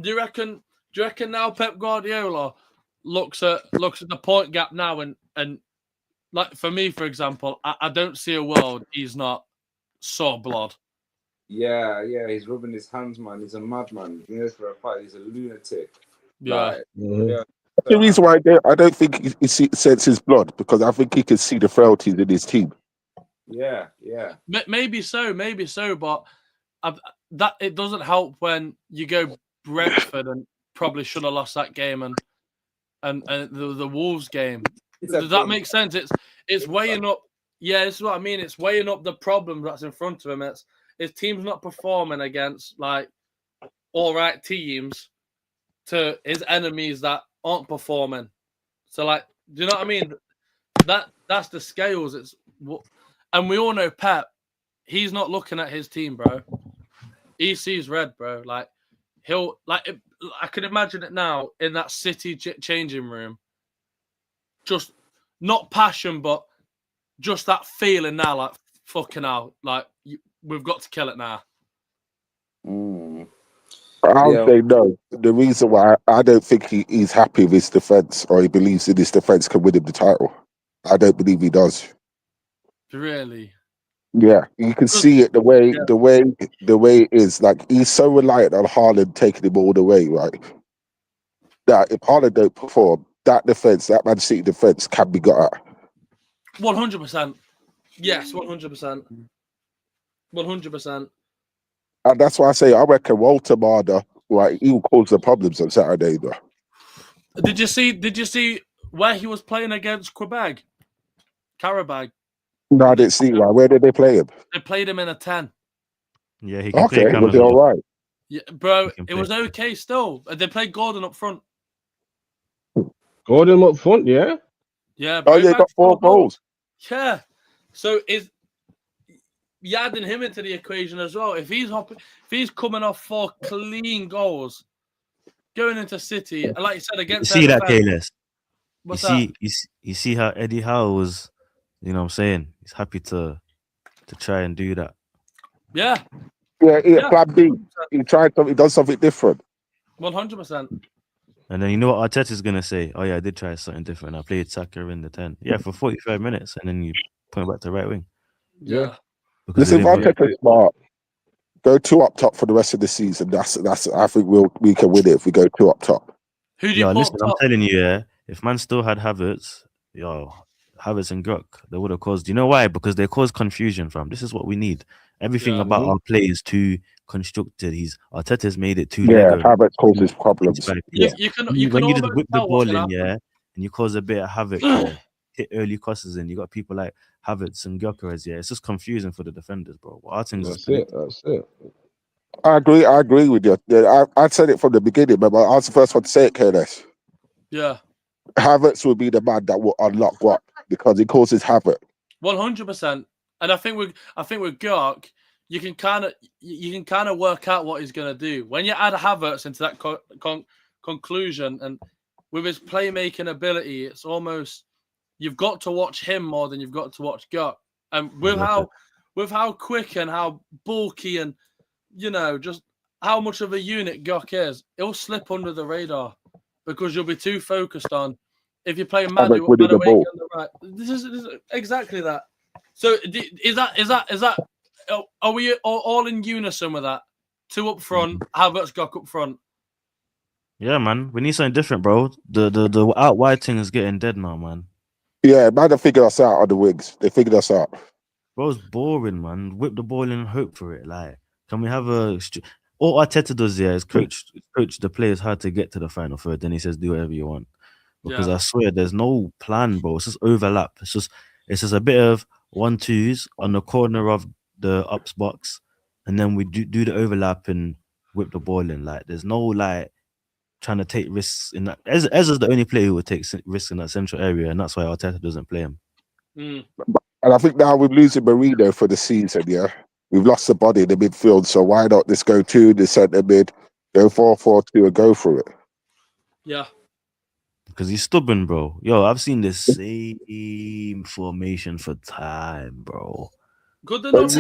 Do you reckon Do you reckon now Pep Guardiola looks at the point gap now and like for me, for example, I don't see a world he's not saw blood. Yeah, he's rubbing his hands, man. He's a madman. He knows for a fact he's a lunatic. Yeah. Like, yeah. The reason why I don't think he senses blood, because I think he can see the frailties in his team. Yeah. Maybe so, but that it doesn't help when you go Brentford and probably should have lost that game and the Wolves game. Does that make sense? It's weighing up. Yeah, this is what I mean. It's weighing up the problem that's in front of him. It's his team's not performing against like all right teams to his enemies that aren't performing. So like, do you know what I mean? That's the scales. And we all know Pep. He's not looking at his team, bro. He sees red, bro. Like he'll like. I can imagine it now in that City changing room. Just not passion, but just that feeling now, like fucking hell, like we've got to kill it now. I would say no. The reason why I don't think he's happy with his defense, or he believes in his defense can win him the title. I don't believe he does. Really? Yeah, you can see it the way it is. Like he's so reliant on Haaland taking him all the way, right? That if Haaland don't perform, that defense, that Man City defense, can be got at. 100%. Yes, 100%. 100%. And that's why I say I reckon Walter Marder, right, he will cause the problems on Saturday, though. Did you see where he was playing against Quebec? Karabag. No, I didn't see why. Where did they play him? They played him in a 10. Yeah, he can play. Okay, was he all right? Yeah, bro, it was okay still. They played Gordon up front. Gordon up front, yeah? Yeah, bro. Oh, yeah, he got 4 goals. Yeah. So you're adding him into the equation as well. If he's coming off 4 clean goals, going into City, like you said, against You see that, defense, Kalis? You see how Eddie Howe was, you know what I'm saying? He's happy to try and do that. Yeah. Yeah, Plan B. He tried something, he done something different. 100%. And then you know what Arteta's going to say? Oh, yeah, I did try something different. I played Saka in the 10. Yeah, for 45 minutes, and then you put him back to right wing. Yeah. Because Listen, Arteta's smart. Go 2 up top for the rest of the season. That's. I think we can win it if we go 2 up top. Who do you put listen, up top? I'm telling you, yeah, if man still had Havertz, Havertz and Gok, they would have caused. You know why? Because they caused confusion, fam. This is what we need. Everything about our play is too constructed. Arteta's made it too Lego. Havertz causes problems. You can when you just whip the tell ball what's in, gonna yeah, happen. and you cause a bit of havoc, yeah, hit early crosses in. You got people like Havertz and Gyökeres, yeah. It's just confusing for the defenders, bro. That's it. I agree with you. Yeah, I said it from the beginning, but I was the first one to say it, KNS. Yeah. Havertz will be the man that will unlock what, because he causes havoc. 100%. And I think with Gok, you can kind of work out what he's gonna do when you add Havertz into that conclusion, and with his playmaking ability, it's almost you've got to watch him more than you've got to watch Gok. And with how quick and how bulky and just how much of a unit Gok is, he'll slip under the radar because you'll be too focused on if you're playing Manu on the right. This is exactly that. So is that? Are we all in unison with that? 2 up front, Havertz, Gok up front. Yeah, man. We need something different, bro. The out wide thing is getting dead now, man. Yeah, man, they figured us out on the wings. They figured us out. Bro, it's boring, man. Whip the ball in and hope for it. Like, can we have all Arteta does is coach the players how to get to the final third. Then he says, do whatever you want. Because I swear, there's no plan, bro. It's just overlap. It's just a bit of 1-2s on the corner of the ups box, and then we do the overlap and whip the ball in. Like, there's no like trying to take risks in that. Ezra's the only player who would take risks in that central area, and that's why Arteta doesn't play him. And I think now we're losing Marino for the season. Yeah, we've lost the body in the midfield, so why not just go to the centre mid, go 4-4-2, and go for it? Yeah. Because he's stubborn, bro. Yo, I've seen the same formation for time, bro. Could there not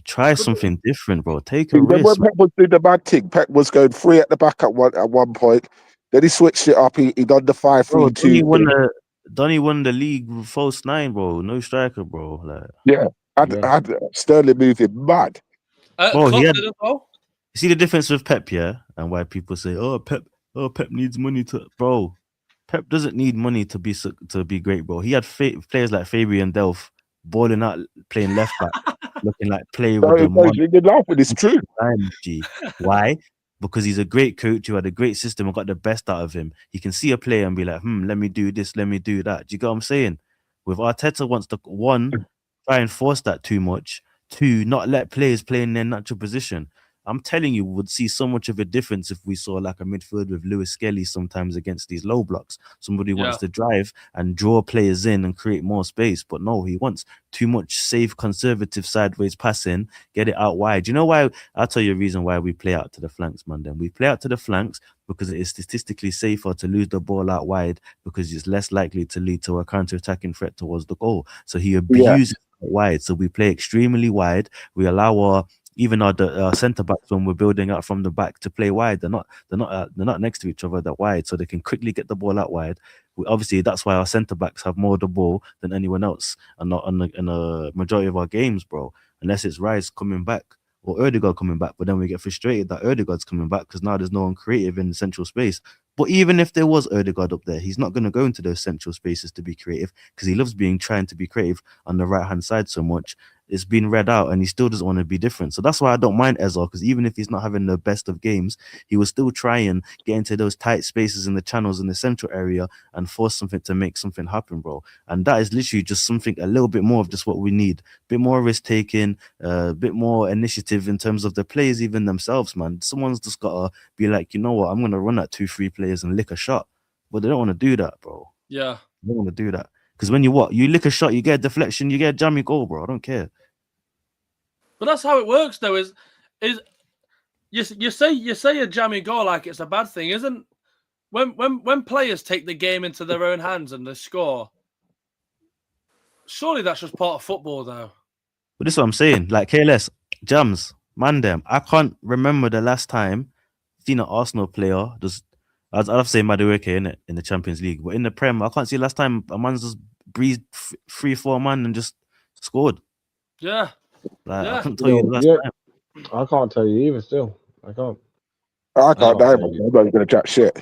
Try something different, bro. Take a Then when risk. Pep was doing the mad thing, Pep was going 3 at the back at one point. Then he switched it up. He done the Bro, 5-3-2 thing. Donny won the league with false 9, bro. No striker, bro. Like, Yeah, Yeah. had Sterling moving mad. bro, he Klopp had. did as well. You see the difference with Pep, yeah, and why people say, "Oh, Pep needs money to." Bro, Pep doesn't need money to be great, bro. He had players like Fabian Delph balling out, playing left back, looking like play with the No, you laugh, but it's true. time, G. Why? Because he's a great coach who had a great system and got the best out of him. He can see a player and be like, let me do this, let me do that. Do you get what I'm saying? With Arteta wants to, one, try and force that too much. Two, not let players play in their natural position. I'm telling you, we would see so much of a difference if we saw like a midfield with Lewis Skelly sometimes against these low blocks. Somebody wants to drive and draw players in and create more space. But no, he wants too much safe, conservative sideways passing, get it out wide. You know why? I'll tell you a reason why we play out to the flanks, man. Then we play out to the flanks because it is statistically safer to lose the ball out wide because it's less likely to lead to a counter-attacking threat towards the goal. So he abuses wide. So we play extremely wide. We allow our centre backs when we're building up from the back to play wide. They're not next to each other. They're wide, so they can quickly get the ball out wide. Obviously, that's why our centre backs have more of the ball than anyone else, and not in a majority of our games, bro. Unless it's Rice coming back or Ødegaard coming back, but then we get frustrated that Ødegaard's coming back because now there's no one creative in the central space. But even if there was Ødegaard up there, he's not going to go into those central spaces to be creative because he loves trying to be creative on the right hand side so much. It's been read out and he still doesn't want to be different. So that's why I don't mind Ezra, because even if he's not having the best of games, he will still try and get into those tight spaces in the channels in the central area and force something to make something happen, bro. And that is literally just something, a little bit more of just what we need. A bit more risk taking, a bit more initiative in terms of the players, even themselves, man. Someone's just got to be like, you know what, I'm going to run at 2-3 players and lick a shot. But they don't want to do that, bro. Yeah. They don't want to do that. Because when you lick a shot, you get a deflection, you get a jammy goal, bro. I don't care. But that's how it works, though. Is you say a jammy goal like it's a bad thing, isn't? When players take the game into their own hands and they score, surely that's just part of football, though. But this is what I'm saying. Like KLS, JAMZ, Mandem. I can't remember the last time I've seen an Arsenal player just. I'd have to say Madueke in the Champions League, but in the Prem, I can't see last time a man's just breezed 3-4 man and just scored. Yeah. Like, Yeah. I can't tell you the last time. I can't tell you either. Still, I can't. I can't know, tell man. you. I'm not going to chat shit.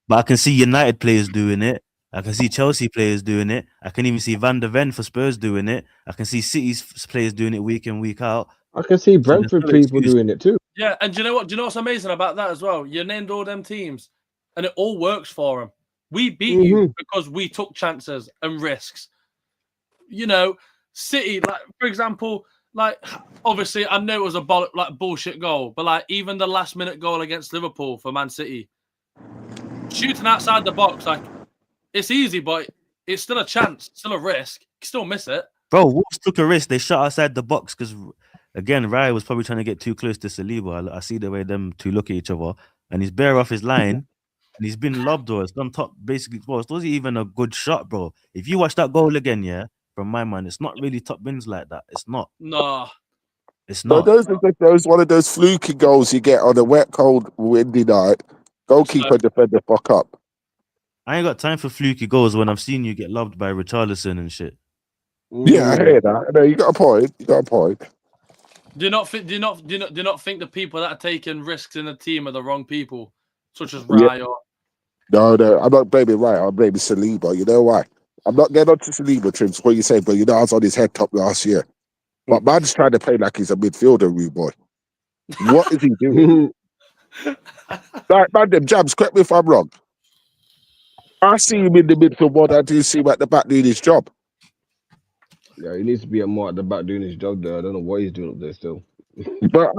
But I can see United players doing it. I can see Chelsea players doing it. I can even see Van der Ven for Spurs doing it. I can see City's players doing it week in, week out. I can see Brentford no people excuse. doing it too. Yeah, and do you know what? Do you know what's amazing about that as well? You named all them teams, and it all works for them. We beat you because we took chances and risks. You know, City, like for example, like obviously I know it was a bullshit goal, but like even the last minute goal against Liverpool for Man City, shooting outside the box, like it's easy, but it's still a chance, still a risk. You can still miss it. Bro, Wolves took a risk. They shot outside the box because, again, Raya was probably trying to get too close to Saliba. I see the way them two look at each other, and he's bare off his line, and he's been lobbed or it's gone top. Basically, well, it wasn't even a good shot, bro. If you watch that goal again, yeah, from my mind, it's not really top bins like that. It's not. No. It's So not. those one of those fluky goals you get on a wet, cold, windy night. Goalkeeper defend the fuck up. I ain't got time for fluky goals when I've seen you get lobbed by Richarlison and shit. Yeah, I hear that. No, you got a point. You got a point. Do you not think the people that are taking risks in the team are the wrong people, such as Raya? No, I'm not blaming Raya. I'm blaming Saliba. You know why? I'm not getting on to Saliba, Trims, what you say, but you know I was on his head top last year. But man's trying to play like he's a midfielder, rude boy. What is he doing? Like, man, them Jams, correct me if I'm wrong. I see him in the midfield more than I do see him at the back doing his job. Yeah, he needs to be more at the back doing his job there. I don't know what he's doing up there still. But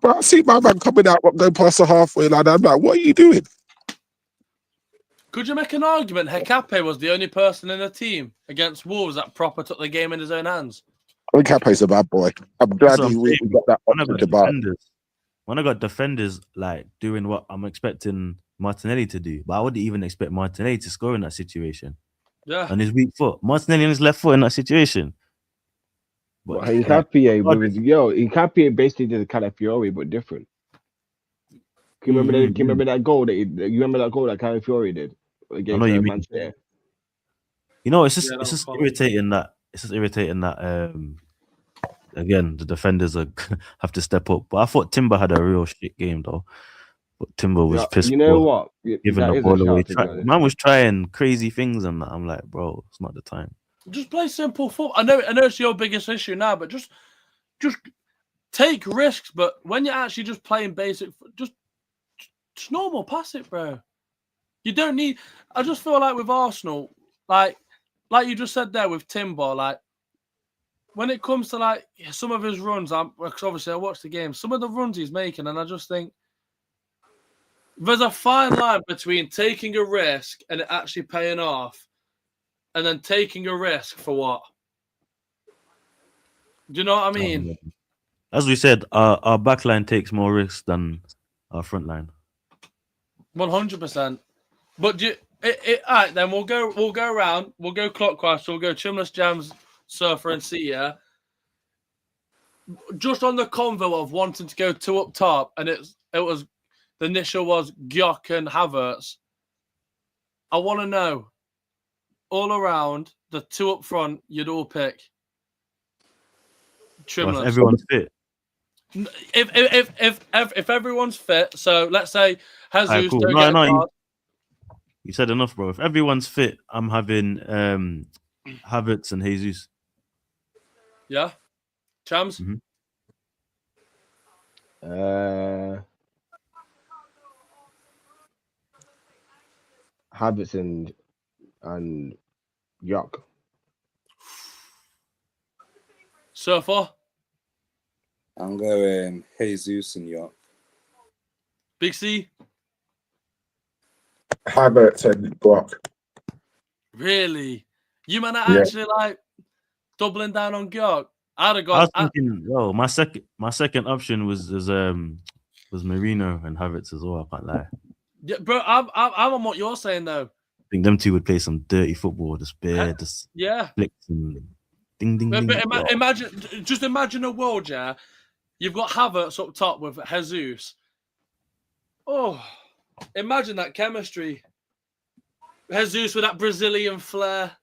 I see my man coming out, going past the halfway line. I'm like, what are you doing? Could you make an argument Hekape was the only person in the team against Wolves that proper took the game in his own hands? I think Cape's a bad boy. I'm glad That's he what I'm really saying, got that When I option got to buy. when I got defenders like doing what I'm expecting Martinelli to do, but I wouldn't even expect Martinelli to score in that situation. Yeah. On his weak foot. Martinelli on his left foot in that situation. But like, Hincapié regardless- Hincapié basically did a Calafiori but different. Can you remember can you remember that goal you remember that goal that Calafiori did I against know you Man mean. City? You know, it's just Yeah, that it's was just quality. irritating that again the defenders are have to step up. But I thought Timber had a real shit game though. But Timber was Yeah, pissed you know poor, what? giving That the is a ball away. shout to be honest. Man was trying crazy things and that. I'm like, bro, it's not the time. Just play simple football. I know it's your biggest issue now, but just take risks. But when you're actually just playing basic, just normal pass it, bro. You don't need. I just feel like with Arsenal, like you just said there with Timber, like when it comes to like some of his runs, because obviously I watched the game, some of the runs he's making, and I just think there's a fine line between taking a risk and it actually paying off, and then taking a risk for what? Do you know what I mean? As we said, our back line takes more risks than our front line. 100%. But all right, then we'll go around. We'll go clockwise. So we'll go Trimless, JAMZ, SURFA, and CEE. Yeah? Just on the convo of wanting to go two up top, and it was the initial was Gyok and Havertz. I want to know all around the two up front. You'd all pick Well, Trimless. if everyone's fit. If everyone's fit, so let's say Jesus Alright, cool. don't No, get a no, card. You said enough, bro. If everyone's fit, I'm having Havertz and Jesus. Yeah, Chams. Mhm. Havertz and York. SURFA. I'm going Jesus and York. Big C. Havertz and Brock. Really? You man are Yeah. actually like doubling down on Gyok. I'd have I gone. was thinking, yo, my second option was Marino and Havertz as well. I can't lie. Yeah, bro, I'm on what you're saying though. I think them two would play some dirty football, just bare, just Yeah. flicks and ding ding But ding. imagine a world, yeah. You've got Havertz up top with Jesus. Oh, imagine that chemistry. Jesus with that Brazilian flair.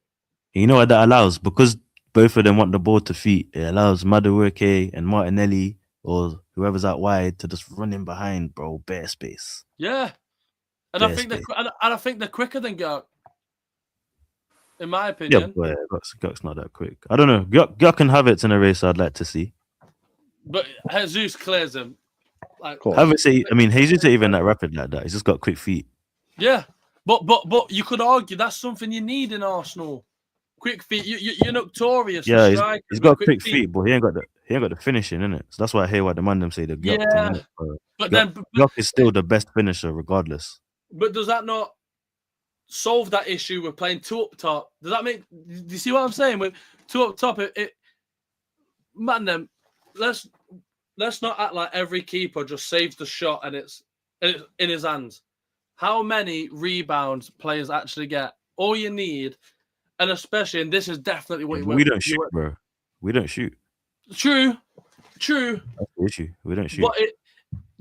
You know what that allows? Because both of them want the ball to feet. It allows Madueke and Martinelli or whoever's out wide to just run in behind, bro. Bare space. Yeah, and Bare I think space. I think they're quicker than Gyok. In my Yeah, opinion. but Gyok's not that quick. I don't know. Gyok and Havertz in a race I'd like to see. But Jesus clears him. Like, Jesus ain't even that rapid like that. He's just got quick feet. yeah, but you could argue that's something you need in Arsenal. Quick feet. You're notorious. Yeah, for strikers he's with got quick feet, but he ain't got the finishing, innit? So that's why I hear what the man them say the Gyok Yeah, thing, innit? but Gyok is still the best finisher regardless. But does that not solve that issue with playing two up top? Does that make? Do you see what I'm saying? With two up top, man, then let's not act like every keeper just saves the shot and it's in his hands. How many rebounds players actually get? All you need, and especially, and this is definitely what We don't shoot, bro. We don't shoot. True. That's the issue. We don't shoot. But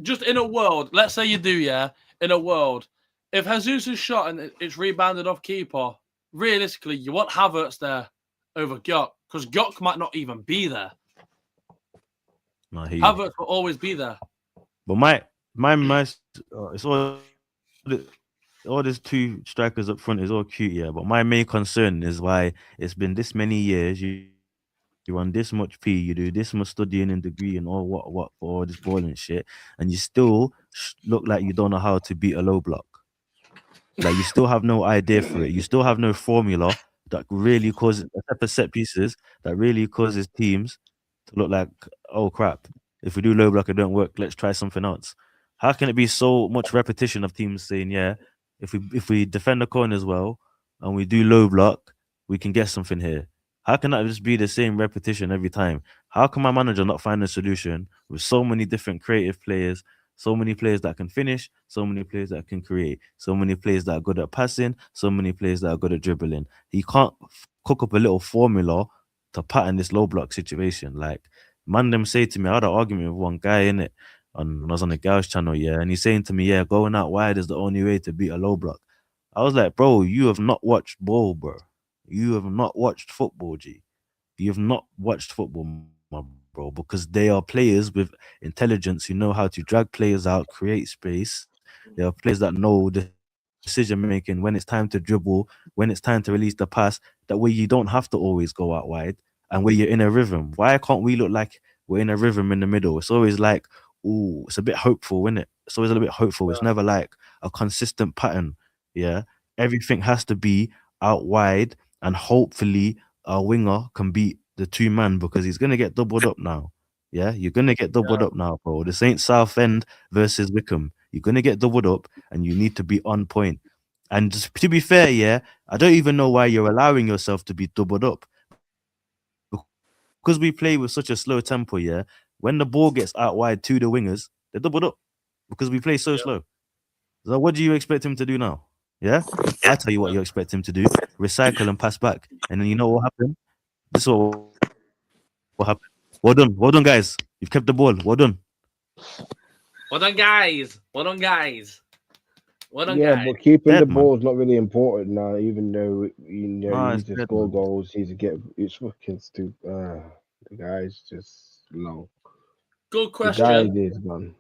just in a world, let's say you do, yeah. In a world, if Jesus is shot and it's rebounded off keeper, realistically, you want Havertz there over Gyok because Gyok might not even be there. No, Havertz will always be there. But my it's all these two strikers up front is all cute, yeah. But my main concern is why it's been this many years. You run this much P, you do this much studying and degree and all what for all this ball and shit, and you still look like you don't know how to beat a low block. Like you still have no idea for it. You still have no formula that really causes, except for set pieces, that really causes teams to look like, oh crap, if we do low block it don't work, let's try something else. How can it be so much repetition of teams saying, yeah, if we defend the corners well and we do low block, we can get something here? How can that just be the same repetition every time? How can my manager not find a solution with so many different creative players, so many players that can finish, so many players that can create, so many players that are good at passing, so many players that are good at dribbling? He can't cook up a little formula to pattern this low block situation. Like, man, them say to me, I had an argument with one guy in it when I was on the girls channel, and he's saying to me, going out wide is the only way to beat a low block. I was like, bro, you have not watched ball, bro. You have not watched football, G. You have not watched football, my bro, because they are players with intelligence who know how to drag players out, create space. They are players that know the decision making when it's time to dribble, when it's time to release the pass. That way you don't have to always go out wide, and where you're in a rhythm. Why can't we look like we're in a rhythm in the middle? It's always like, ooh, it's a bit hopeful, isn't it? It's always a little bit hopeful. It's never like a consistent pattern. Yeah, everything has to be out wide, and hopefully our winger can beat the 2-man because he's gonna get doubled up now. Yeah, you're gonna get doubled up now, bro. This ain't Southend versus Wickham. You're gonna get doubled up, and you need to be on point. And just to be fair, I don't even know why you're allowing yourself to be doubled up. Because we play with such a slow tempo, when the ball gets out wide to the wingers, they're doubled up because we play so slow. So what do you expect him to do now? Yeah, I tell you what you expect him to do: recycle and pass back. And then you know what happened? This is what happened. Well done, guys. You've kept the ball. Well done. Well done, guys. Well done, guys. Well done, Yeah, guys. but keeping the Dead, man. ball is not really important now. Even though you Nah, need it's to dead, score man. goals, he's to get. It's fucking stupid. The guy's just low. Good The guy question. is gone.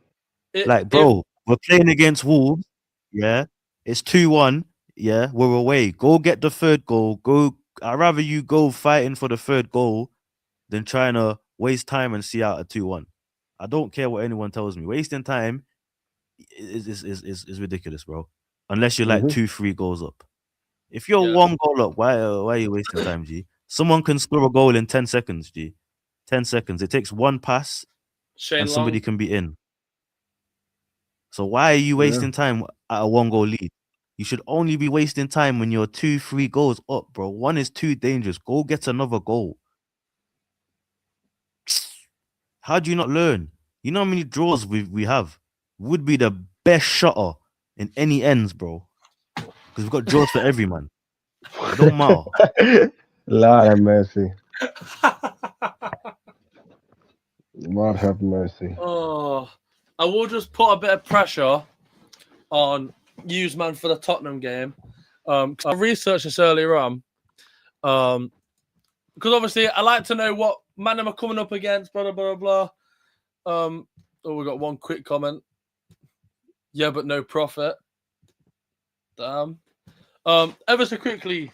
Like, bro, we're playing against Wolves. Yeah, it's 2-1. Yeah, we're away. Go get the third goal. Go. I'd rather you go fighting for the third goal than trying to waste time and see out a 2-1. I don't care what anyone tells me. Wasting time is ridiculous, bro. Unless you're like 2-3 goals up. If you're 1 goal up, why are you wasting time, G? Someone can score a goal in 10 seconds, G. 10 seconds. It takes one pass Shane and somebody Long. can be in. So why are you wasting time at a 1-goal lead? You should only be wasting time when you're 2-3 goals up, bro. 1 is too dangerous. Go get another goal. How do you not learn? You know how many draws we have? Would be the best shotter in any ends, bro. Because we've got draws for every man. It don't matter. Lord have mercy. Lord have mercy. Oh, I will just put a bit of pressure on Newsman for the Tottenham game. I researched this earlier on. Because obviously I like to know what man am I coming up against, blah, blah, blah, blah. We got one quick comment. Yeah, but no profit. Damn. Ever so quickly,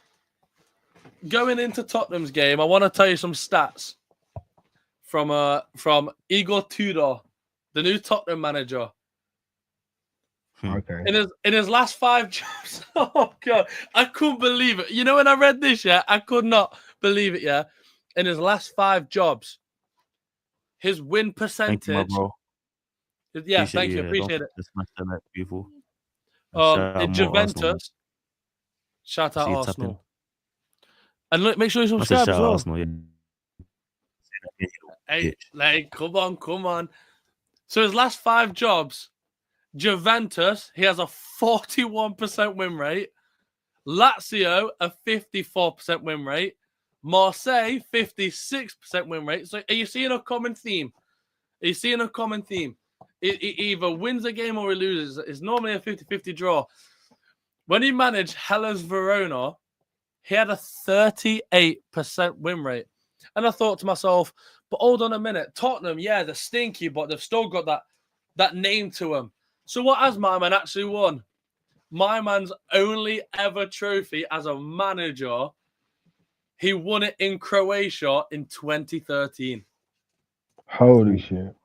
going into Tottenham's game, I want to tell you some stats from Igor Tudor, the new Tottenham manager. Okay. In his last 5 jobs, oh god, I couldn't believe it. You know, when I read this, I could not believe it. In his last 5 jobs, his win percentage. Thank you, my bro. Yeah, thank you, appreciate it. Just smash that, people. In Juventus, shout out Arsenal, and look, make sure you subscribe as well. Arsenal, Hey, like, come on. So his last 5 jobs, Juventus, he has a 41% win rate. Lazio, a 54% win rate. Marseille, 56% win rate. So are you seeing a common theme? He either wins a game or he loses. It's normally a 50-50 draw. When he managed Hellas Verona, he had a 38% win rate. And I thought to myself, but hold on a minute. Tottenham, they're stinky, but they've still got that name to them. So what has my man actually won? My man's only ever trophy as a manager, he won it in Croatia in 2013. Holy shit.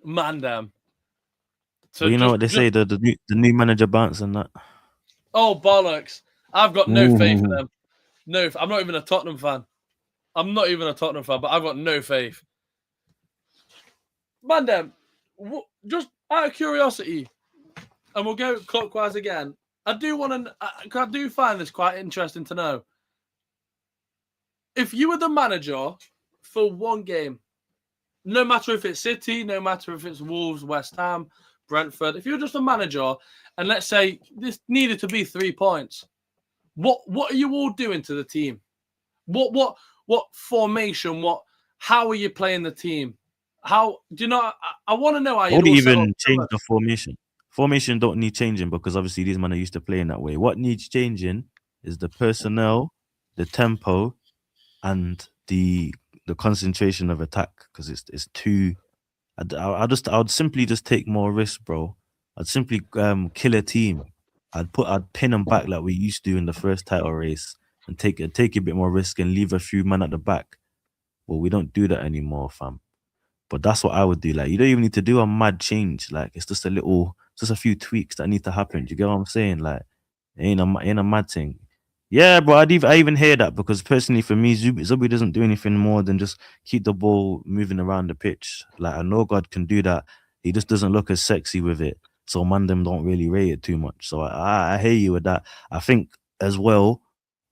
Man, damn. So well, you know what they say, the new manager bounce and that. Oh, bollocks. I've got no faith in them. No, I'm not even a Tottenham fan. But I've got no faith. Man, damn. Just out of curiosity, and we'll go clockwise again. I do find this quite interesting to know. If you were the manager for one game, no matter if it's City, no matter if it's Wolves, West Ham, Brentford, if you're just a manager, and let's say this needed to be 3 points, what are you all doing to the team? What formation? How are you playing the team? How do you know? I want to know how I you would all set even up. change the formation. Formation don't need changing because obviously these men are used to playing that way. What needs changing is the personnel, the tempo, and the concentration of attack because it's too. I would simply just take more risks, bro. I'd simply kill a team. I'd pin them back like we used to in the first title race and take a bit more risk and leave a few men at the back. Well, we don't do that anymore, fam. But that's what I would do. Like, you don't even need to do a mad change. Like, it's just a few tweaks that need to happen. Do you get what I'm saying? Like, it ain't a mad thing. Yeah, bro. I even hear that because personally, for me, Zubi doesn't do anything more than just keep the ball moving around the pitch. Like, I know God can do that. He just doesn't look as sexy with it. So man, them don't really rate it too much. So I hear you with that. I think as well,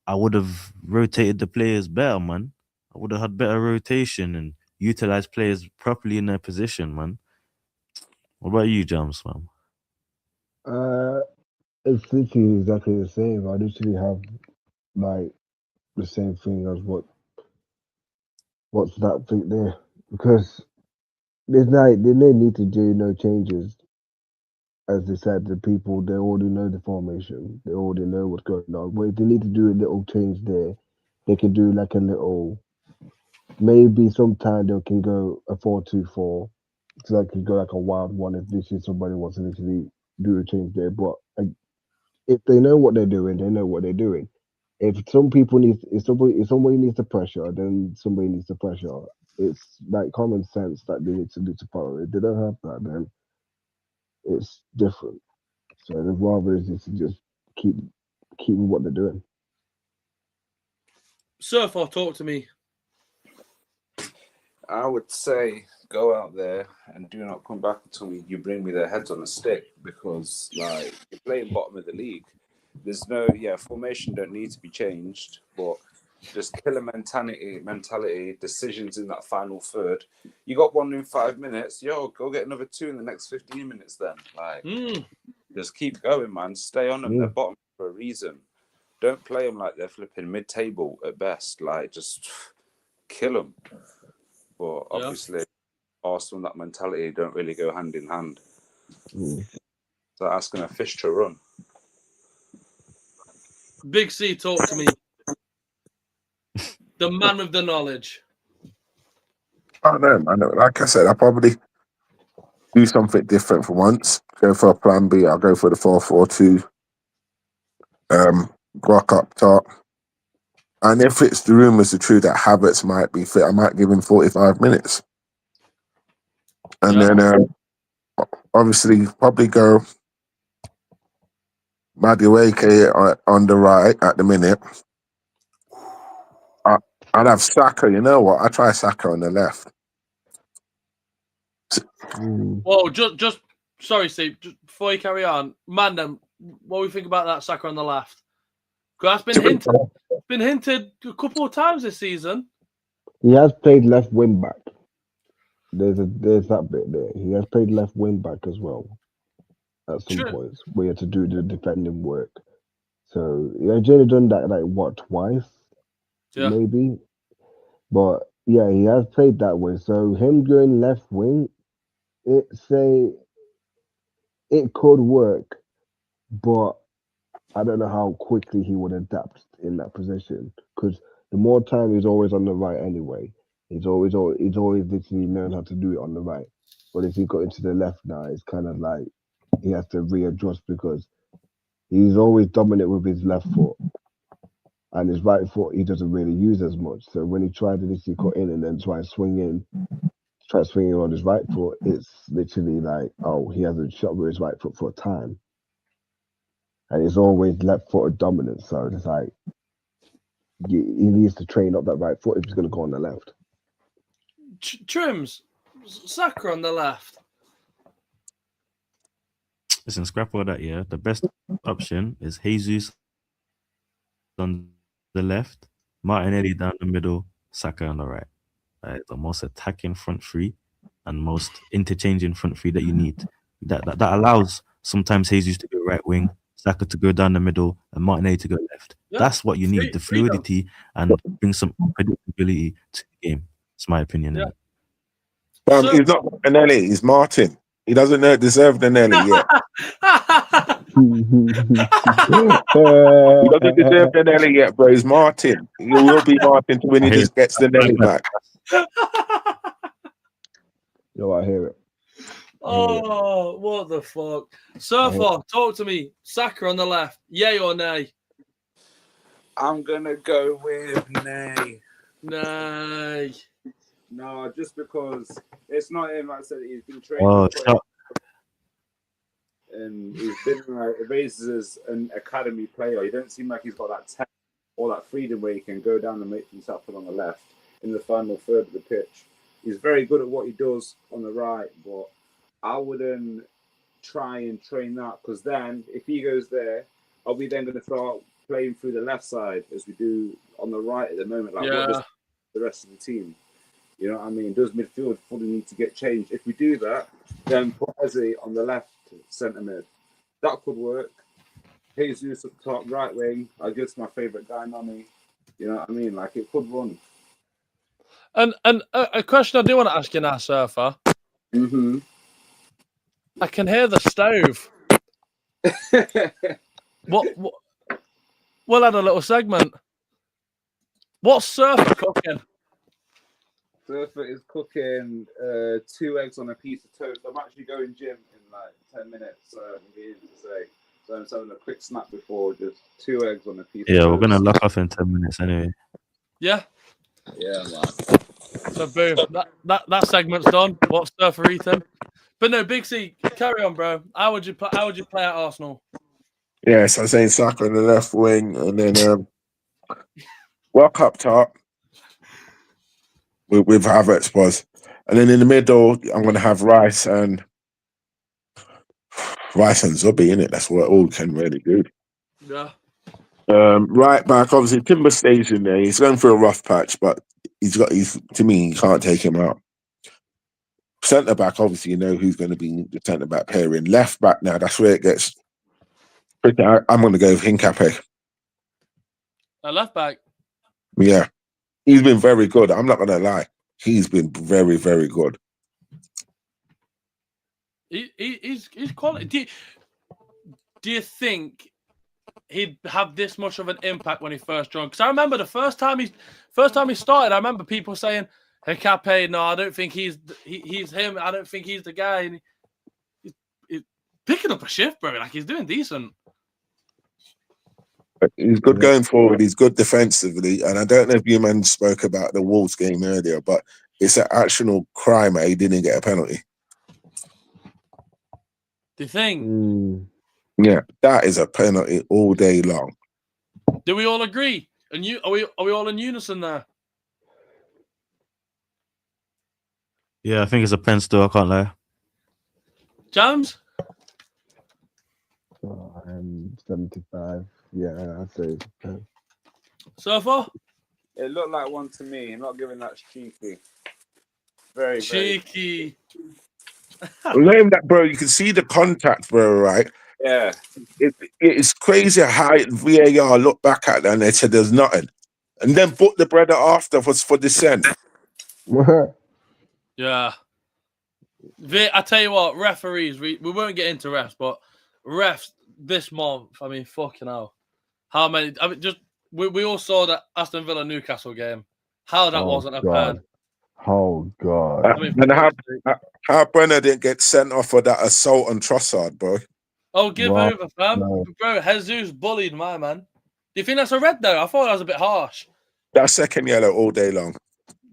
I would have rotated the players better, man. I would have had better rotation and utilized players properly in their position, man. What about you, JAMZ, man? It's literally exactly the same. I literally have like the same thing as what's that thing there because there's no need to do no changes. As they said, the people they already know the formation. They already know what's going on. But if they need to do a little change there, they can do like a little. Maybe sometime they can go a 4-2-4. So they can go like a wild one if this is somebody wants to literally do a change there. But if they know what they're doing, they know what they're doing. If somebody needs the pressure, then somebody needs the pressure. It's like common sense that they need to do to follow. If they don't have that, then it's different. So the rather is to just keep with what they're doing. SURFA, talk to me. I would say go out there and do not come back until you bring me their heads on a stick because, like, you're playing bottom of the league. There's no, formation don't need to be changed, but just killer mentality, decisions in that final third. You got one in 5 minutes, go get another 2 in the next 15 minutes then. Like, just keep going, man. Stay on them. They're bottom for a reason. Don't play them like they're flipping mid-table at best. Like, just kill them. But obviously, Arsenal and that mentality don't really go hand in hand. So asking a fish to run. Big C, talk to me. The man with the knowledge. I don't know, man. Like I said, I probably do something different for once. Go for a plan B. I'll go for the 4-4-2. Rock up top. And if it's the rumours are true that Havertz might be fit, I might give him 45 minutes. And then obviously probably go Madueke on the right at the minute. I'd have Saka, you know what? I try Saka on the left. Whoa, just sorry, Steve. Just before you carry on, Mandem, what do we think about that Saka on the left? Because that's been hinted a couple of times this season. He has played left wing back. There's that bit there. He has played left wing back as well at some points where he had to do the defending work. So he has only done that twice, maybe. But yeah, he has played that way. So him going left wing, it could work, but I don't know how quickly he would adapt in that position because the more time he's always on the right anyway. He's always literally learned how to do it on the right. But if he got into the left now, it's kind of like he has to readjust because he's always dominant with his left foot. And his right foot, he doesn't really use as much. So when he tried to literally cut in and then try swinging on his right foot, it's literally like, he hasn't shot with his right foot for a time. And he's always left-footed dominant. So it's like, he needs to train up that right foot if he's going to go on the left. Trims, Saka on the left. Listen, scrap all that, yeah. The best option is Jesus on the left, Martinelli down the middle, Saka on the right. The most attacking front three and most interchanging front three that you need. That allows sometimes Jesus to go right wing, Saka to go down the middle, and Martinelli to go left. Yeah. That's what you need, the Freedom. fluidity and bring some predictability to the game. It's my opinion. Yeah. innit? He's not Martinelli, he's Martin. He doesn't deserve the Nelly yet. He doesn't deserve the Nelly yet, bro. He's Martin. He will be Martin when he just gets the Nelly back. Yo, I hear it. Oh, what the fuck? Surfer, talk to me. Saka on the left. Yay or nay? I'm gonna go with nay. Nay. No, just because it's not him. Like I said, he's been training. Oh, And he's been raised as an academy player. He don't seem like he's got that talent or that freedom where he can go down and make himself on the left in the final third of the pitch. He's very good at what he does on the right, but I wouldn't try and train that, because then if he goes there, are we then going to start playing through the left side as we do on the right at the moment? Like, what does the rest of the team? You know what I mean? Does midfield fully need to get changed? If we do that, then put Eze on the left centre mid. That could work. Jesus up top, right wing. I guess my favourite guy, Nani. You know what I mean? Like, it could run. And a question I do want to ask you now, Surfer. Mm-hmm. I can hear the stove. What? We'll add a little segment. What's Surfer cooking? Surfer is cooking 2 eggs on a piece of toast. I'm actually going gym in like 10 minutes, so I'm beginning to say. So I'm just having a quick snack before, just 2 eggs on a piece of toast. Yeah, we're gonna lock off in 10 minutes anyway. Yeah. Yeah, man. So boom, that segment's done. What's Surfer eating? But no, Big C, carry on, bro. How would you play at Arsenal? Yes, I'm saying Saka on the left wing, and then World Cup top with Havertz was, and then in the middle I'm going to have Rice and Zubi in it. That's what all can really do. Yeah. Right back, obviously Timber stays in there. He's going through a rough patch, but to me, you can't take him out. Centre back, obviously, you know who's going to be the centre back pairing. Left back now, that's where it gets tricky. I'm going to go with Hincapié. A left back. Yeah, he's been very good. I'm not going to lie. He's been very, very good. He's quality. Do you think he'd have this much of an impact when he first joined? Because I remember the first time he started, I remember people saying, Hincapié, no, I don't think he's him. I don't think he's the guy. And he's picking up a shift, bro. Like, he's doing decent. He's good going forward. He's good defensively. And I don't know if you man spoke about the Wolves game earlier, but it's an actual crime that he didn't get a penalty. Do you think? Yeah, that is a penalty all day long. Do we all agree? And are we all in unison there? Yeah, I think it's a pen still. I can't lie. JAMZ? I'm 75. Yeah, I'd say. So far? It looked like one to me. I'm not giving that cheeky. Very cheeky. Name that, bro. You can see the contact, bro, right? Yeah. It's crazy how VAR looked back at that and they said there's nothing. And then put the brother after for dissent. Yeah. I tell you what, referees, we won't get into refs, but refs this month, I mean, fucking hell. How many? I mean, just we all saw that Aston Villa Newcastle game. How that wasn't a pen. Oh God! I mean, And how Brenner didn't get sent off for that assault on Trossard, bro? Oh, give over, fam. No. Bro, Jesus bullied my man. Do you think that's a red though? I thought that was a bit harsh. That second yellow all day long.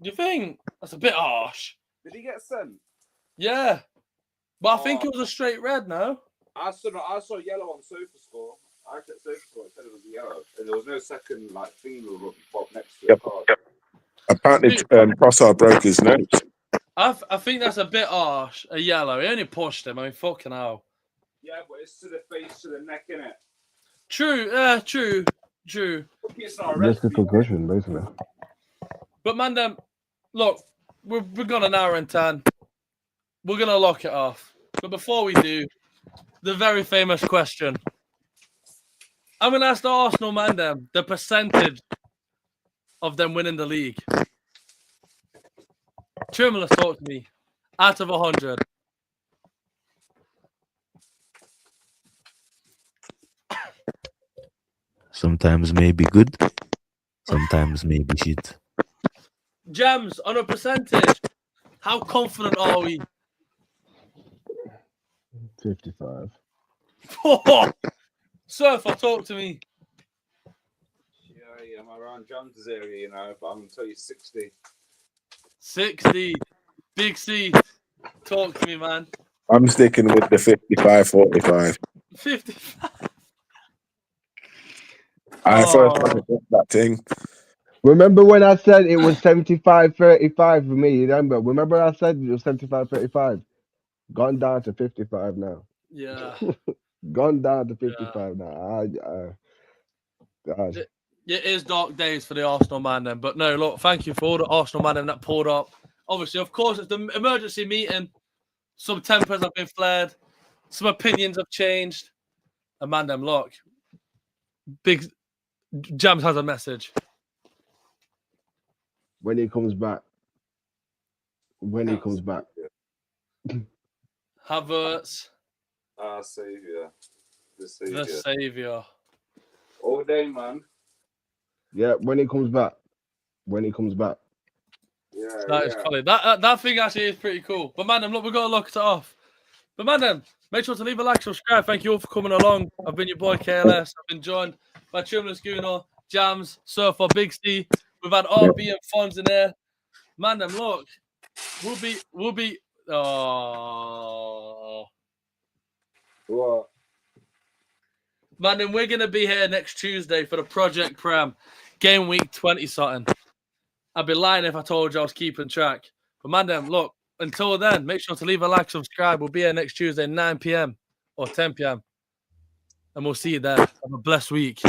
Do you think that's a bit harsh? Did he get sent? Yeah, but I think it was a straight red. No, I saw yellow on Sofa score. I checked Sofa score. It said it was yellow, and there was no second thing next to the card. Apparently, Trossard broke his nose. I think that's a bit harsh. A yellow. He only pushed him. I mean, fucking hell. Yeah, but it's to the face, to the neck, innit? True. True. It's not a Risk of concussion, basically. But man, look, we've got an hour and 10. We're gonna lock it off. But before we do, the very famous question: I'm going to ask the Arsenal man them the percentage of them winning the league. Trimless, talk to me. Out of 100. Sometimes maybe good, sometimes maybe shit. JAMZ, on a percentage, how confident are we? 55. SURFA, talk to me. Yeah, I'm around JAMZ's area, you know, but I'm going to tell you 60. 60. Big C, talk to me, man. I'm sticking with the 55-45. 55. I first Oh. time I got that thing. Remember when I said it was 75-35 for me? You remember I said it was 75-35? Gone down to 55 now. Yeah. Gone down to 55 now. God. It is dark days for the Arsenal man then. But no, look, thank you for all the Arsenal man them that pulled up. Obviously, of course, it's the emergency meeting. Some tempers have been flared. Some opinions have changed. And man them, look. Big JAMZ has a message. When he comes back. When he comes back. Havertz. Our saviour. The The saviour. saviour. All day, man. Yeah, when he comes back. When he comes back. Yeah, That is funny. That thing actually is pretty cool. But man, them, look, we've got to lock it off. But man, them, make sure to leave a like, subscribe. Thank you all for coming along. I've been your boy KLS. I've been joined by Trimless Gooner, JAMZ, SURFA, Big C. We've had RB and Fonz in there. Man, them, look, we'll be. Oh, What? man, then we're gonna be here next Tuesday for the Project Prem game week 20 something. I'd be lying if I told you I was keeping track. But man, them, look, until then, make sure to leave a like, subscribe. We'll be here next Tuesday, 9 p.m. or 10 p.m. And we'll see you there. Have a blessed week.